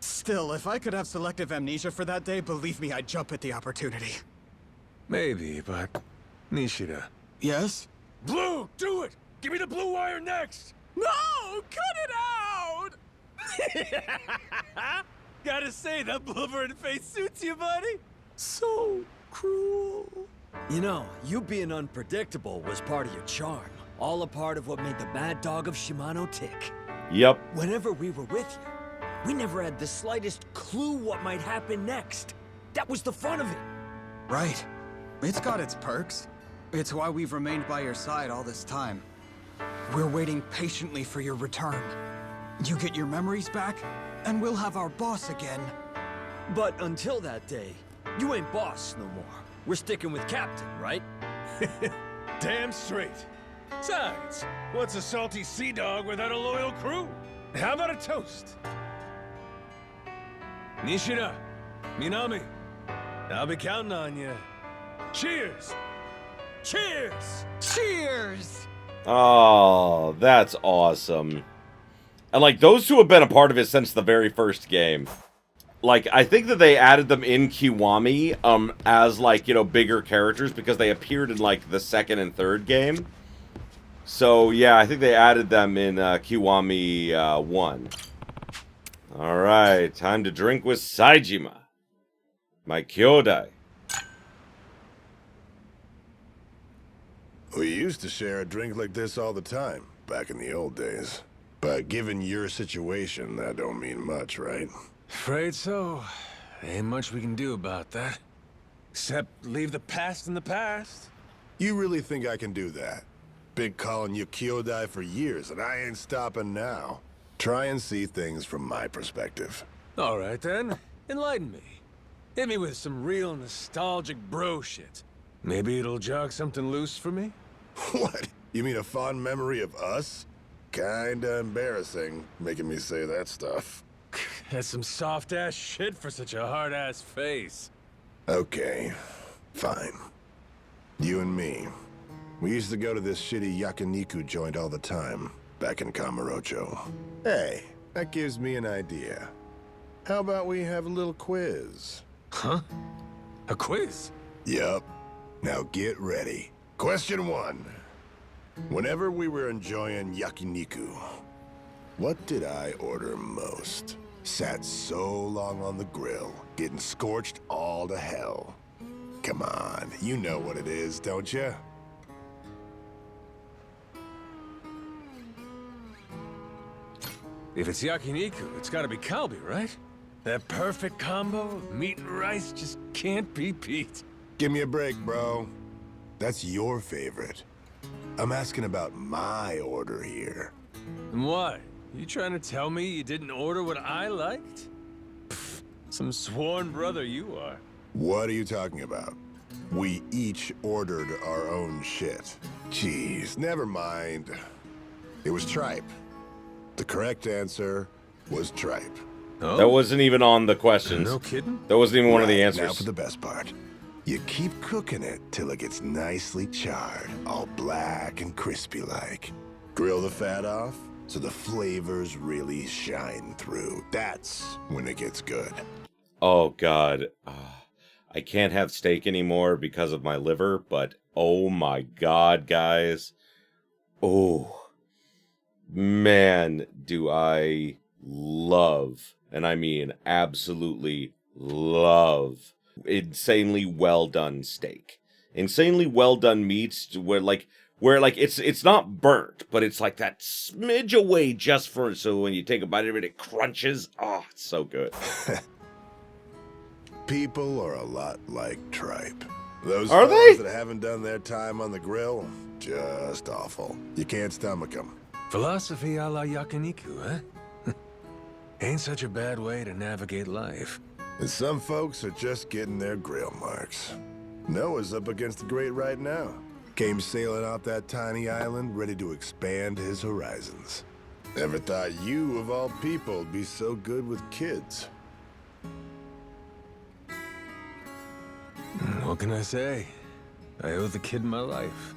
S12: Still, if I could have selective amnesia for that day, believe me, I'd jump at the opportunity.
S5: Maybe, but... Nishida.
S12: Yes?
S5: Blue, do it! Give me the blue wire next!
S12: No! Cut it out!
S5: Gotta say, that blubbered face suits you, buddy.
S12: So cruel.
S11: You know, you being unpredictable was part of your charm. All a part of what made the Mad Dog of Shimano tick.
S1: Yep.
S11: Whenever we were with you, we never had the slightest clue what might happen next. That was the fun of it.
S12: Right. It's got its perks. It's why we've remained by your side all this time. We're waiting patiently for your return. You get your memories back, and we'll have our boss again.
S11: But until that day, you ain't boss no more. We're sticking with Captain, right?
S5: Damn straight. Besides, what's a salty sea dog without a loyal crew? How about a toast? Nishida, Minami, I'll be counting on you. Cheers! Cheers!
S12: Cheers!
S1: Oh, that's awesome. And, like, those two have been a part of it since the very first game. Like, I think that they added them in Kiwami, as, like, you know, bigger characters, because they appeared in, like, the second and third game. So, yeah, I think they added them in, Kiwami, 1. Alright, time to drink with Saijima. My kyodai.
S3: We used to share a drink like this all the time, back in the old days. But given your situation, that don't mean much, right?
S5: Afraid so. Ain't much we can do about that. Except leave the past in the past.
S3: You really think I can do that? Been calling you Kyodai for years, and I ain't stopping now. Try and see things from my perspective.
S5: All right, then. Enlighten me. Hit me with some real nostalgic bro shit. Maybe it'll jog something loose for me?
S3: What? You mean a fond memory of us? Kinda embarrassing, making me say that stuff.
S5: That's some soft-ass shit for such a hard-ass face.
S3: Okay, fine. You and me. We used to go to this shitty yakiniku joint all the time, back in Kamurocho. Hey, that gives me an idea. How about we have a little quiz?
S5: Huh? A quiz?
S3: Yup. Now get ready. Question 1. Whenever we were enjoying yakiniku, what did I order most? Sat so long on the grill, getting scorched all to hell. Come on, you know what it is, don't you?
S5: If it's yakiniku, it's gotta be kalbi, right? That perfect combo of meat and rice just can't be beat.
S3: Give me a break, bro. That's your favorite. I'm asking about my order here.
S5: And why? You trying to tell me you didn't order what I liked? Pfft, some sworn brother you are.
S3: What are you talking about? We each ordered our own shit. Jeez, never mind. It was tripe. The correct answer was tripe.
S5: Oh?
S1: That wasn't even on the questions.
S5: No kidding?
S1: That wasn't even one of the
S3: Right,
S1: answers.
S3: now for the best part. You keep cooking it till it gets nicely charred, all black and crispy like. Grill the fat off so the flavors really shine through. That's when it gets good.
S1: Oh, God. I can't have steak anymore because of my liver, but oh my God, guys. Oh, man, do I love, and I mean absolutely love, insanely well done steak. Insanely well done meats where it's not burnt, but it's like that smidge away just for so when you take a bite of it, it crunches. Oh, it's so good.
S3: People are a lot like tripe. Those
S1: Are
S3: fellas
S1: they?
S3: that haven't done their time on the grill, just awful. You can't stomach them.
S5: Philosophy a la yakiniku, eh? Ain't such a bad way to navigate life.
S3: And some folks are just getting their grill marks. Noah's up against the grate right now. Came sailing off that tiny island, ready to expand his horizons. Never thought you, of all people, would be so good with kids.
S5: What can I say? I owe the kid my life.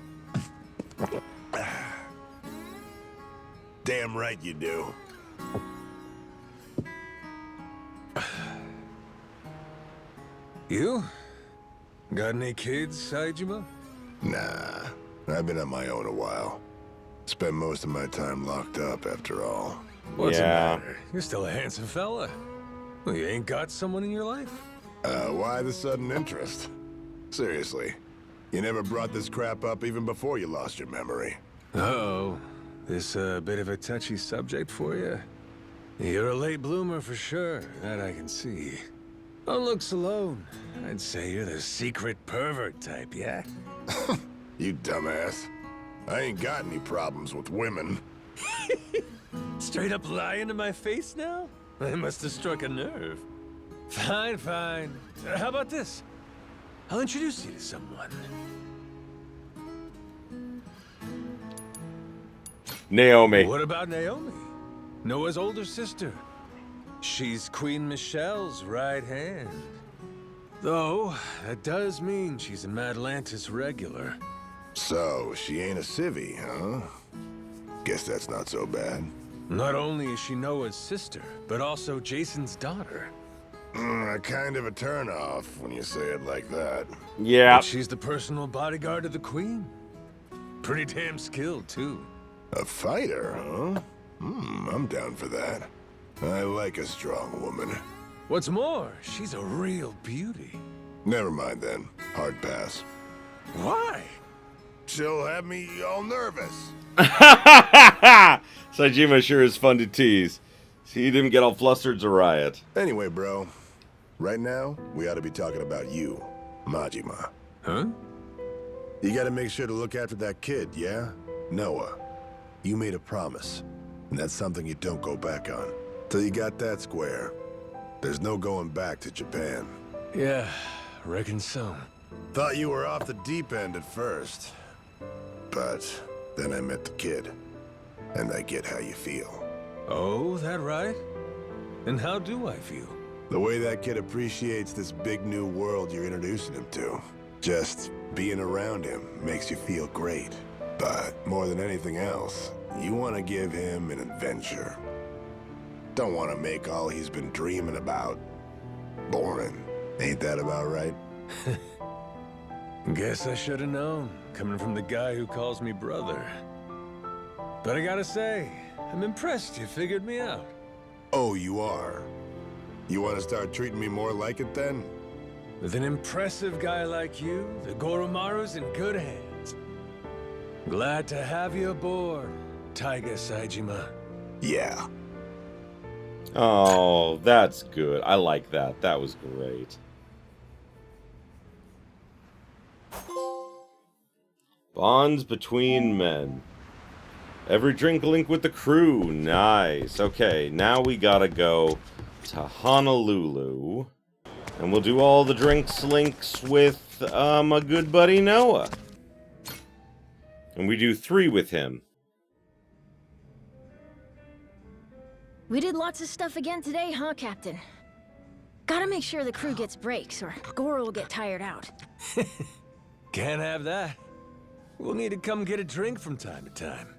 S3: Damn right you do.
S5: You? Got any kids, Majima?
S3: Nah, I've been on my own a while. Spent most of my time locked up, after all.
S5: What's the
S1: Yeah.
S5: matter? You're still a handsome fella. Well, you ain't got someone in your life?
S3: Why the sudden interest? Seriously, you never brought this crap up even before you lost your memory.
S5: Uh-oh. This a bit of a touchy subject for you? You're a late bloomer for sure, that I can see. On looks alone, I'd say you're the secret pervert type, yeah?
S3: You dumbass. I ain't got any problems with women.
S5: Straight up lying to my face now? I must have struck a nerve. Fine, fine. How about this? I'll introduce you to someone.
S1: Naomi.
S5: What about Naomi? Noah's older sister. She's Queen Michelle's right hand. Though, that does mean she's a Madlantis regular.
S3: So, she ain't a civvy, huh? Guess that's not so bad.
S5: Not only is she Noah's sister, but also Jason's daughter.
S3: Kind of a turnoff when you say it like that.
S1: Yeah.
S5: But she's the personal bodyguard of the Queen. Pretty damn skilled, too.
S3: A fighter, huh? I'm down for that. I like a strong woman.
S5: What's more, she's a real beauty.
S3: Never mind then. Hard pass.
S5: Why?
S3: She'll have me all nervous.
S1: Sajima sure is fun to tease. See him get all flustered's a riot.
S3: Anyway, bro. Right now, we ought to be talking about you, Majima.
S5: Huh?
S3: You gotta make sure to look after that kid, yeah? Noah. You made a promise. And that's something you don't go back on. Till you got that square. There's no going back to Japan.
S5: Yeah, reckon so.
S3: Thought you were off the deep end at first. But then I met the kid. And I get how you feel.
S5: Oh, that right? And how do I feel?
S3: The way that kid appreciates this big new world you're introducing him to. Just being around him makes you feel great. But more than anything else, you want to give him an adventure. Don't want to make all he's been dreaming about boring. Ain't that about right?
S5: Guess I should have known, coming from the guy who calls me brother. But I gotta say, I'm impressed you figured me out.
S3: Oh, you are? You want to start treating me more like it then?
S5: With an impressive guy like you, the Goromaru's in good hands. Glad to have you aboard, Taiga Saejima.
S3: Yeah.
S1: Oh, that's good. I like that. That was great. Bonds between men. Every drink link with the crew. Nice. Okay, now we gotta go to Honolulu. And we'll do all the drinks links with my good buddy Noah. And we do 3 with him.
S6: We did lots of stuff again today, huh, Captain? Gotta make sure the crew gets breaks, or Goro will get tired out.
S5: Can't have that. We'll need to come get a drink from time to time.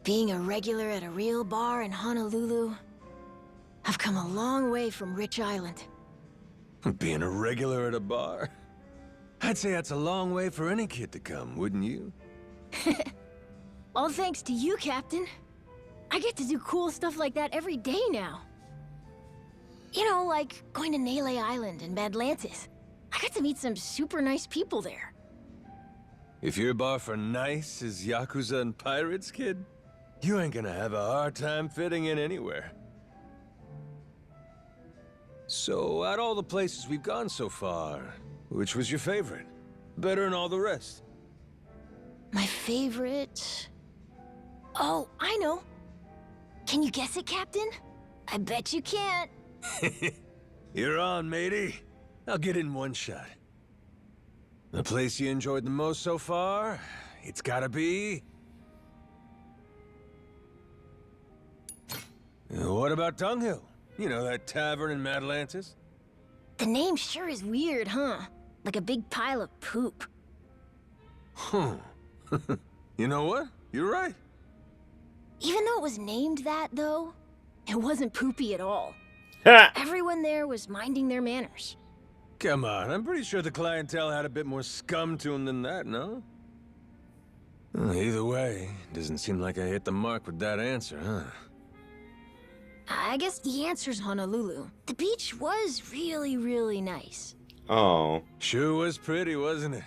S6: Being a regular at a real bar in Honolulu, I've come a long way from Rich Island.
S5: Being a regular at a bar? I'd say that's a long way for any kid to come, wouldn't you?
S6: All thanks to you, Captain. I get to do cool stuff like that every day now. You know, like going to Nele Island and Madlantis. I got to meet some super nice people there.
S5: If your bar for nice is Yakuza and Pirates, kid, you ain't gonna have a hard time fitting in anywhere. So, out all the places we've gone so far, which was your favorite? Better than all the rest?
S6: My favorite... Oh, I know. Can you guess it, Captain? I bet you can't.
S5: You're on, matey. I'll get in one shot. The place you enjoyed the most so far? It's gotta be... What about Dunghill? You know, that tavern in Madlantis?
S6: The name sure is weird, huh? Like a big pile of poop.
S5: Huh. You know what? You're right.
S6: Even though it was named that, though, it wasn't poopy at all. Everyone there was minding their manners.
S5: Come on, I'm pretty sure the clientele had a bit more scum to them than that, no? Either way, doesn't seem like I hit the mark with that answer, huh?
S6: I guess the answer's Honolulu. The beach was really, really nice.
S1: Oh.
S5: Sure was pretty, wasn't it?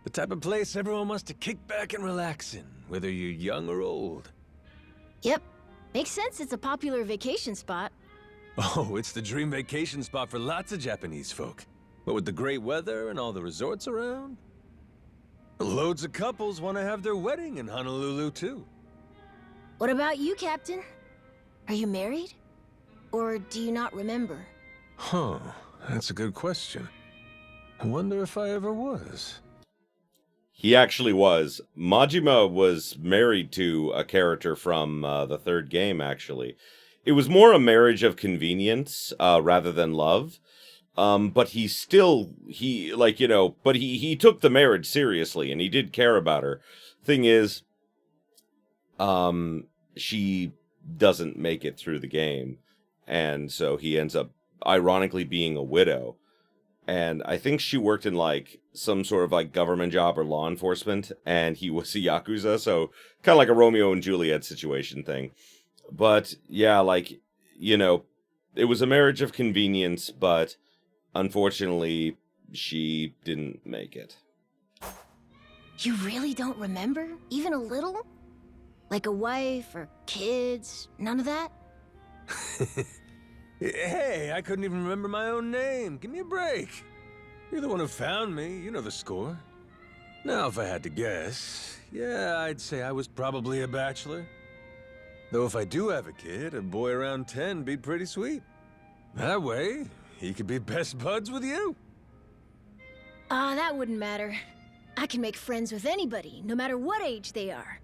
S5: The type of place everyone wants to kick back and relax in, whether you're young or old.
S6: Yep. Makes sense it's a popular vacation spot.
S5: Oh, it's the dream vacation spot for lots of Japanese folk. What with the great weather and all the resorts around? Loads of couples want to have their wedding in Honolulu, too.
S6: What about you, Captain? Are you married? Or do you not remember?
S5: Huh, that's a good question. I wonder if I ever was.
S1: He actually was. Majima was married to a character from the third game, actually. It was more a marriage of convenience rather than love. But he still, but he took the marriage seriously, and he did care about her. Thing is, she doesn't make it through the game, and so he ends up, ironically, being a widow. And I think she worked in, like, some sort of, like, government job or law enforcement, and he was a Yakuza, so kind of like a Romeo and Juliet situation thing. But, yeah, like, it was a marriage of convenience, but unfortunately, she didn't make it.
S6: You really don't remember? Even a little? Like a wife or kids? None of that?
S5: Hey, I couldn't even remember my own name. Give me a break. You're the one who found me. You know the score. Now, if I had to guess, yeah, I'd say I was probably a bachelor. Though if I do have a kid, a boy around 10 be pretty sweet. That way, he could be best buds with you.
S6: That wouldn't matter. I can make friends with anybody, no matter what age they are.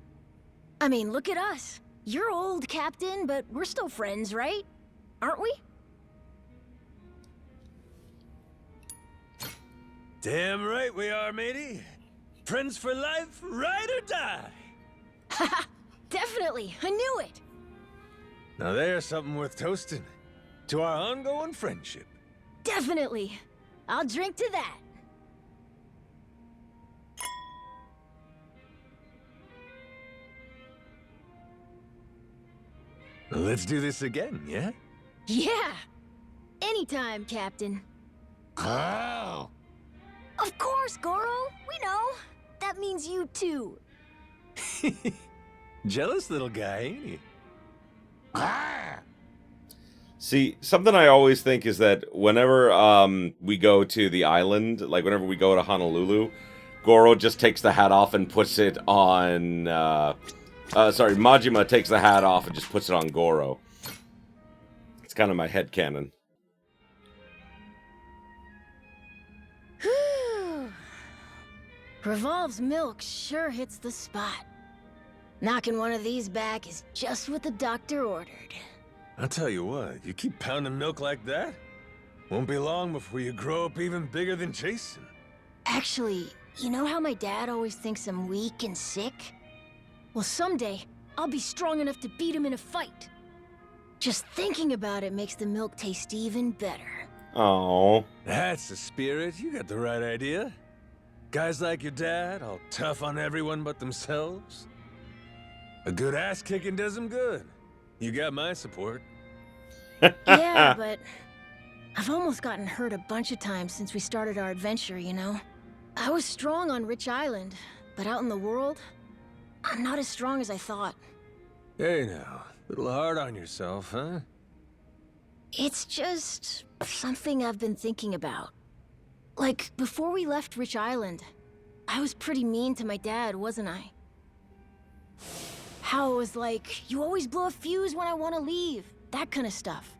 S6: I mean, look at us. You're old, Captain, but we're still friends, right? Aren't we?
S5: Damn right we are, matey. Friends for life, ride or die.
S6: Haha, definitely. I knew it.
S5: Now there's something worth toasting. To our ongoing friendship.
S6: Definitely. I'll drink to that.
S5: Let's do this again, yeah?
S6: Yeah. Anytime, Captain.
S5: Oh.
S6: Of course, Goro. We know. That means you too.
S5: Jealous little guy, ain't he?
S1: See, something I always think is that whenever we go to the island, like whenever we go to Honolulu, Goro just takes the hat off and puts it on... Majima takes the hat off and just puts it on Goro. It's kind of my headcanon.
S6: Whew. Revolve's milk sure hits the spot. Knocking one of these back is just what the doctor ordered.
S5: I'll tell you what, you keep pounding milk like that, won't be long before you grow up even bigger than Jason.
S6: Actually, you know how my dad always thinks I'm weak and sick? Well, someday, I'll be strong enough to beat him in a fight. Just thinking about it makes the milk taste even better.
S1: Oh,
S5: that's the spirit. You got the right idea. Guys like your dad, all tough on everyone but themselves. A good ass kicking does them good. You got my support.
S6: Yeah, but I've almost gotten hurt a bunch of times since we started our adventure, you know? I was strong on Rich Island, but out in the world, I'm not as strong as I thought.
S5: Hey now, little hard on yourself, huh?
S6: It's just something I've been thinking about. Like, before we left Rich Island, I was pretty mean to my dad, wasn't I? How it was like, you always blow a fuse when I want to leave. That kind of stuff.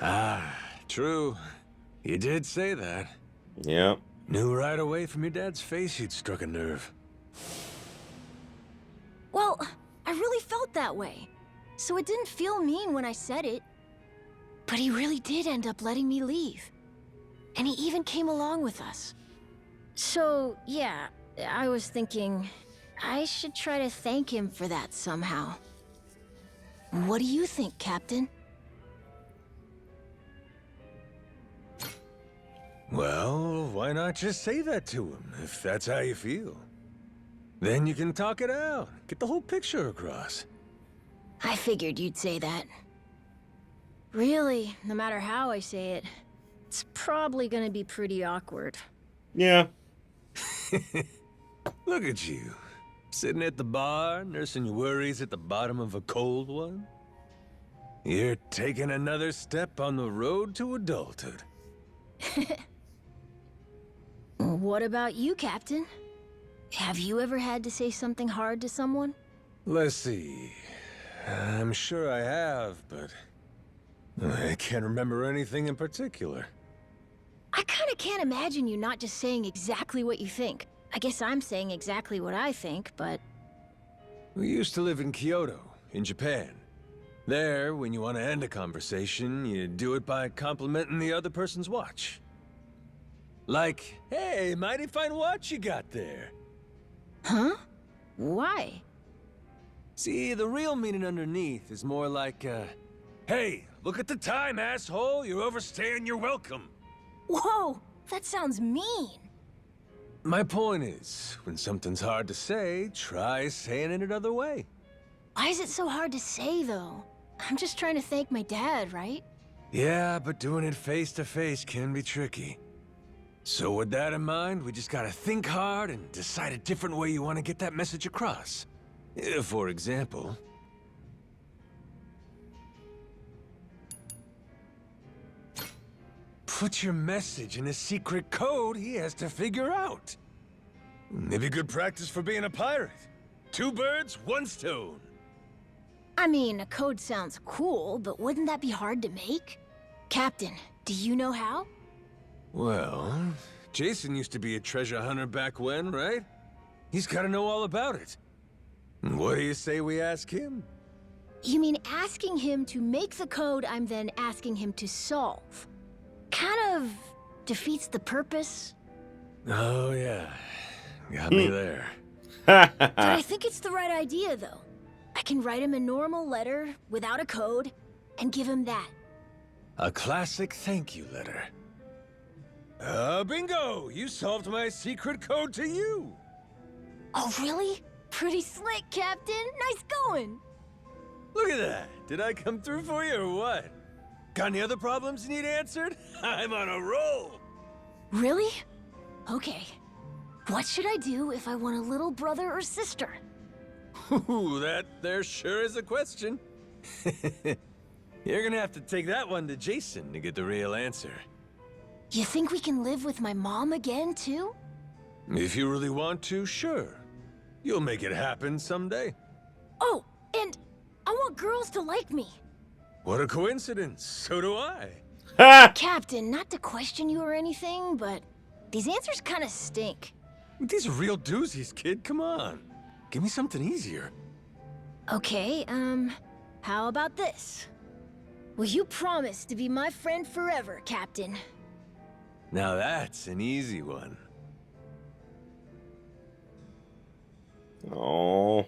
S5: Ah, true. You did say that.
S1: yeah.
S5: Knew right away from your dad's face you'd struck a nerve.
S6: Well, I really felt that way. So it didn't feel mean when I said it. But he really did end up letting me leave. And he even came along with us. So, yeah, I was thinking I should try to thank him for that somehow. What do you think, Captain?
S5: Well, why not just say that to him, if that's how you feel? Then you can talk it out, get the whole picture across.
S6: I figured you'd say that. Really, no matter how I say it, it's probably gonna be pretty awkward.
S1: Yeah.
S5: Look at you, sitting at the bar, nursing your worries at the bottom of a cold one. You're taking another step on the road to adulthood.
S6: What about you, Captain? Have you ever had to say something hard to someone?
S5: Let's see. I'm sure I have, but I can't remember anything in particular.
S6: I kinda can't imagine you not just saying exactly what you think. I guess I'm saying exactly what I think, but...
S5: We used to live in Kyoto, in Japan. There, when you want to end a conversation, you do it by complimenting the other person's watch. Like, hey, mighty fine watch you got there.
S6: Huh? Why?
S5: See, the real meaning underneath is more like, hey, look at the time, asshole! You're overstaying your welcome!
S6: Whoa! That sounds mean!
S5: My point is, when something's hard to say, try saying it another way.
S6: Why is it so hard to say, though? I'm just trying to thank my dad, right?
S5: Yeah, but doing it face to face can be tricky. So with that in mind, we just gotta think hard and decide a different way you want to get that message across. For example... put your message in a secret code he has to figure out. Maybe good practice for being a pirate. 2 birds, 1 stone.
S6: I mean, a code sounds cool, but wouldn't that be hard to make? Captain, do you know how?
S5: Well, Jason used to be a treasure hunter back when, right? He's gotta know all about it. What do you say we ask him?
S6: You mean asking him to make the code I'm then asking him to solve? Kind of defeats the purpose.
S5: Oh, yeah. Got me there.
S6: But I think it's the right idea, though. I can write him a normal letter without a code and give him that.
S5: A classic thank you letter. Bingo! You solved my secret code to you!
S6: Oh, really? Pretty slick, Captain. Nice going.
S5: Look at that! Did I come through for you or what? Got any other problems you need answered? I'm on a roll!
S6: Really? Okay. What should I do if I want a little brother or sister?
S5: Ooh, that there sure is a question. You're gonna have to take that one to Jason to get the real answer.
S6: You think we can live with my mom again, too?
S5: If you really want to, sure. You'll make it happen someday.
S6: Oh, and I want girls to like me.
S5: What a coincidence. So do I.
S6: Captain, not to question you or anything, but these answers kind of stink.
S5: These are real doozies, kid. Come on. Give me something easier.
S6: Okay, how about this? Will you promise to be my friend forever, Captain?
S5: Now that's an easy one.
S1: Oh.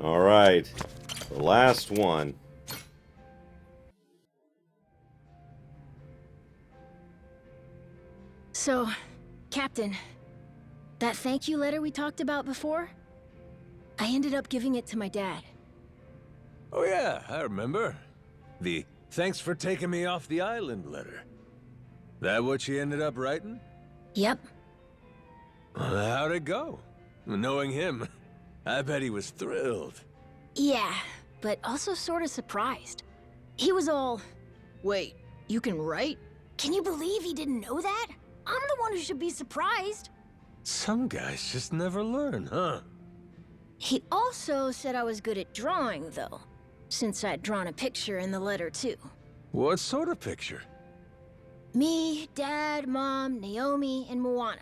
S1: All right. The last one.
S6: So, Captain, that thank you letter we talked about before? I ended up giving it to my dad.
S5: Oh yeah, I remember. The thanks for taking me off the island letter. That what you ended up writing?
S6: Yep.
S5: How'd it go? Knowing him, I bet he was thrilled.
S6: Yeah, but also sort of surprised. He was all, wait, you can write? Can you believe he didn't know that? I'm the one who should be surprised.
S5: Some guys just never learn, huh?
S6: He also said I was good at drawing, though, since I'd drawn a picture in the letter, too.
S5: What sort of picture?
S6: Me, Dad, Mom, Naomi, and Moana.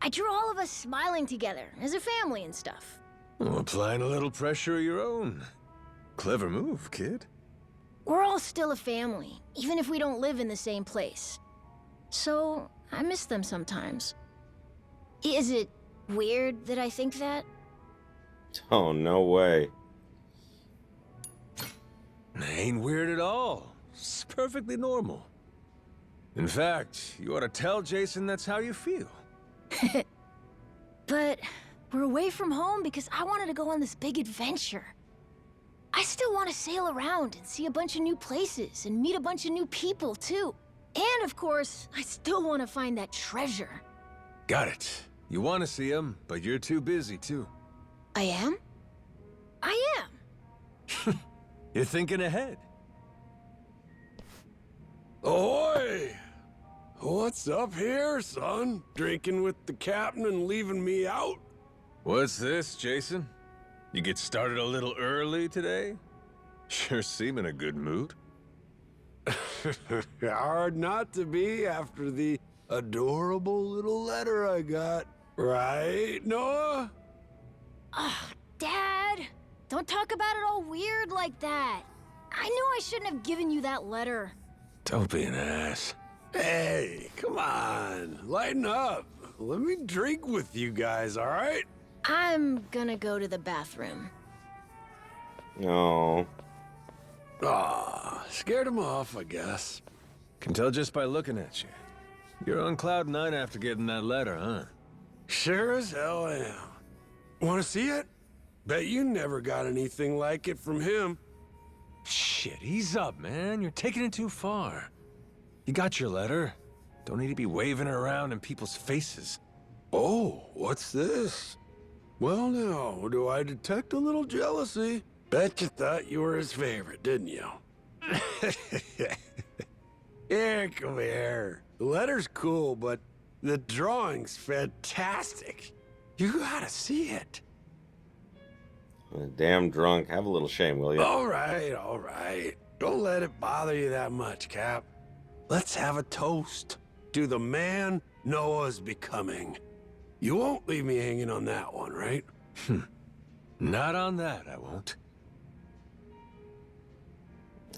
S6: I drew all of us smiling together, as a family and stuff.
S5: Well, applying a little pressure of your own. Clever move, kid.
S6: We're all still a family, even if we don't live in the same place. So, I miss them sometimes. Is it weird that I think that?
S1: Oh, no way.
S5: Ain't weird at all. It's perfectly normal. In fact, you ought to tell Jason that's how you feel.
S6: But we're away from home because I wanted to go on this big adventure. I still want to sail around and see a bunch of new places and meet a bunch of new people, too. And, of course, I still want to find that treasure.
S5: Got it. You want to see him, but you're too busy, too.
S6: I am? I am.
S5: You're thinking ahead.
S13: Ahoy! What's up here, son? Drinking with the captain and leaving me out?
S5: What's this, Jason? You get started a little early today? Sure seem in a good mood.
S13: Hard not to be after the adorable little letter I got. Right, Noah?
S6: Ugh, Dad! Don't talk about it all weird like that. I knew I shouldn't have given you that letter.
S5: Don't be an ass.
S13: Hey, come on. Lighten up. Let me drink with you guys, all right?
S6: I'm gonna go to the bathroom.
S1: No.
S13: Aw, scared him off, I guess.
S5: Can tell just by looking at you. You're on cloud 9 after getting that letter, huh?
S13: Sure as hell am. Want to see it? Bet you never got anything like it from him.
S5: Shit, ease up, man. You're taking it too far. You got your letter. Don't need to be waving it around in people's faces.
S13: Oh, what's this? Well now, do I detect a little jealousy? Bet you thought you were his favorite, didn't you? Here, come here. The letter's cool, but the drawing's fantastic. You gotta see it.
S1: Damn drunk. Have a little shame, will you?
S13: All right. Don't let it bother you that much, Cap. Let's have a toast to the man Noah's becoming. You won't leave me hanging on that one, right?
S5: Not on that, I won't.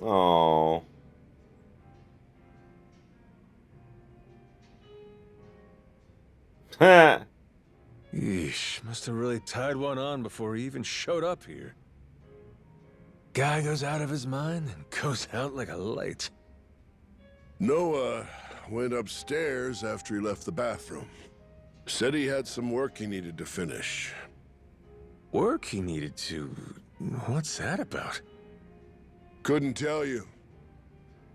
S1: Oh. Ha!
S5: Yeesh, must have really tied one on before he even showed up here. Guy goes out of his mind and goes out like a light.
S3: Noah went upstairs after he left the bathroom. Said he had some work he needed to finish.
S5: Work he needed to... What's that about?
S3: Couldn't tell you.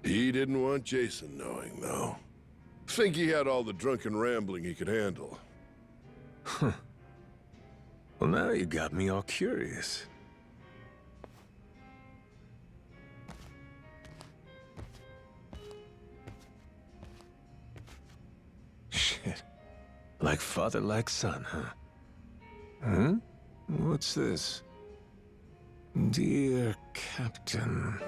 S3: He didn't want Jason knowing, though. Think he had all the drunken rambling he could handle.
S5: Huh. Well, now you got me all curious. Shit. Like father, like son, huh? Huh? What's this? Dear Captain,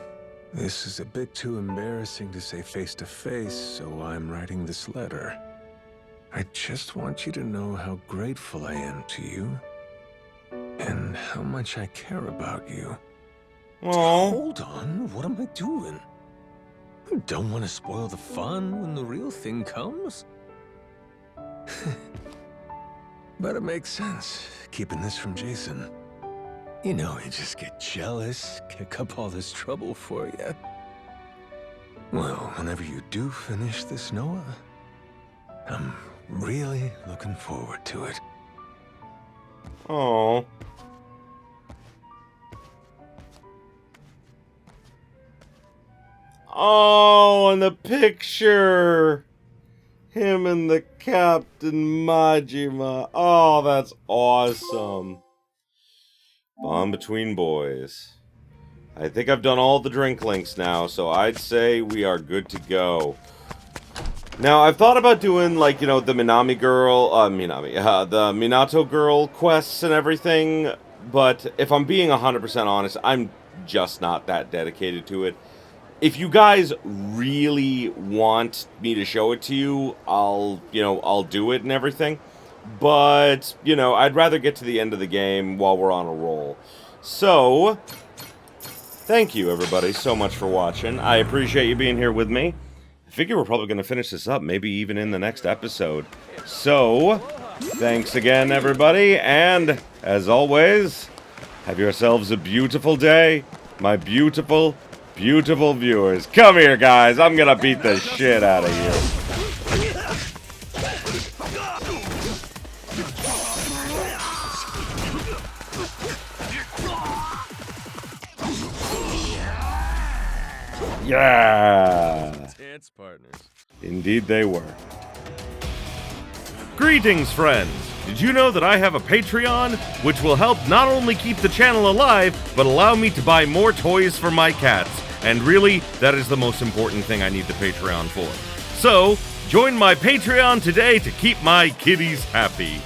S5: this is a bit too embarrassing to say face to face, so I'm writing this letter. I just want you to know how grateful I am to you, and how much I care about you.
S1: Aww.
S5: Hold on, what am I doing? I don't want to spoil the fun when the real thing comes. But it makes sense, keeping this from Jason. You know, you just get jealous, kick up all this trouble for you. Well, whenever you do finish this, Noah, I'm really looking forward to it.
S1: Oh. Oh, and the picture. Him and the Captain Majima. Oh, that's awesome. Bond between boys. I think I've done all the drink links now, so I'd say we are good to go. Now, I've thought about doing, like, you know, the Minami girl, the Minato girl quests and everything, but if I'm being 100% honest, I'm just not that dedicated to it. If you guys really want me to show it to you, I'll do it and everything. But, you know, I'd rather get to the end of the game while we're on a roll. So, thank you, everybody, so much for watching. I appreciate you being here with me. I figure we're probably going to finish this up, maybe even in the next episode. So, thanks again, everybody, and, as always, have yourselves a beautiful day, my beautiful Beautiful viewers. Come here, guys. I'm gonna beat the shit out of you. Yeah!
S14: Dance partners.
S1: Indeed they were. Greetings, friends! Did you know that I have a Patreon, which will help not only keep the channel alive, but allow me to buy more toys for my cats? And really, that is the most important thing I need the Patreon for. So, join my Patreon today to keep my kitties happy.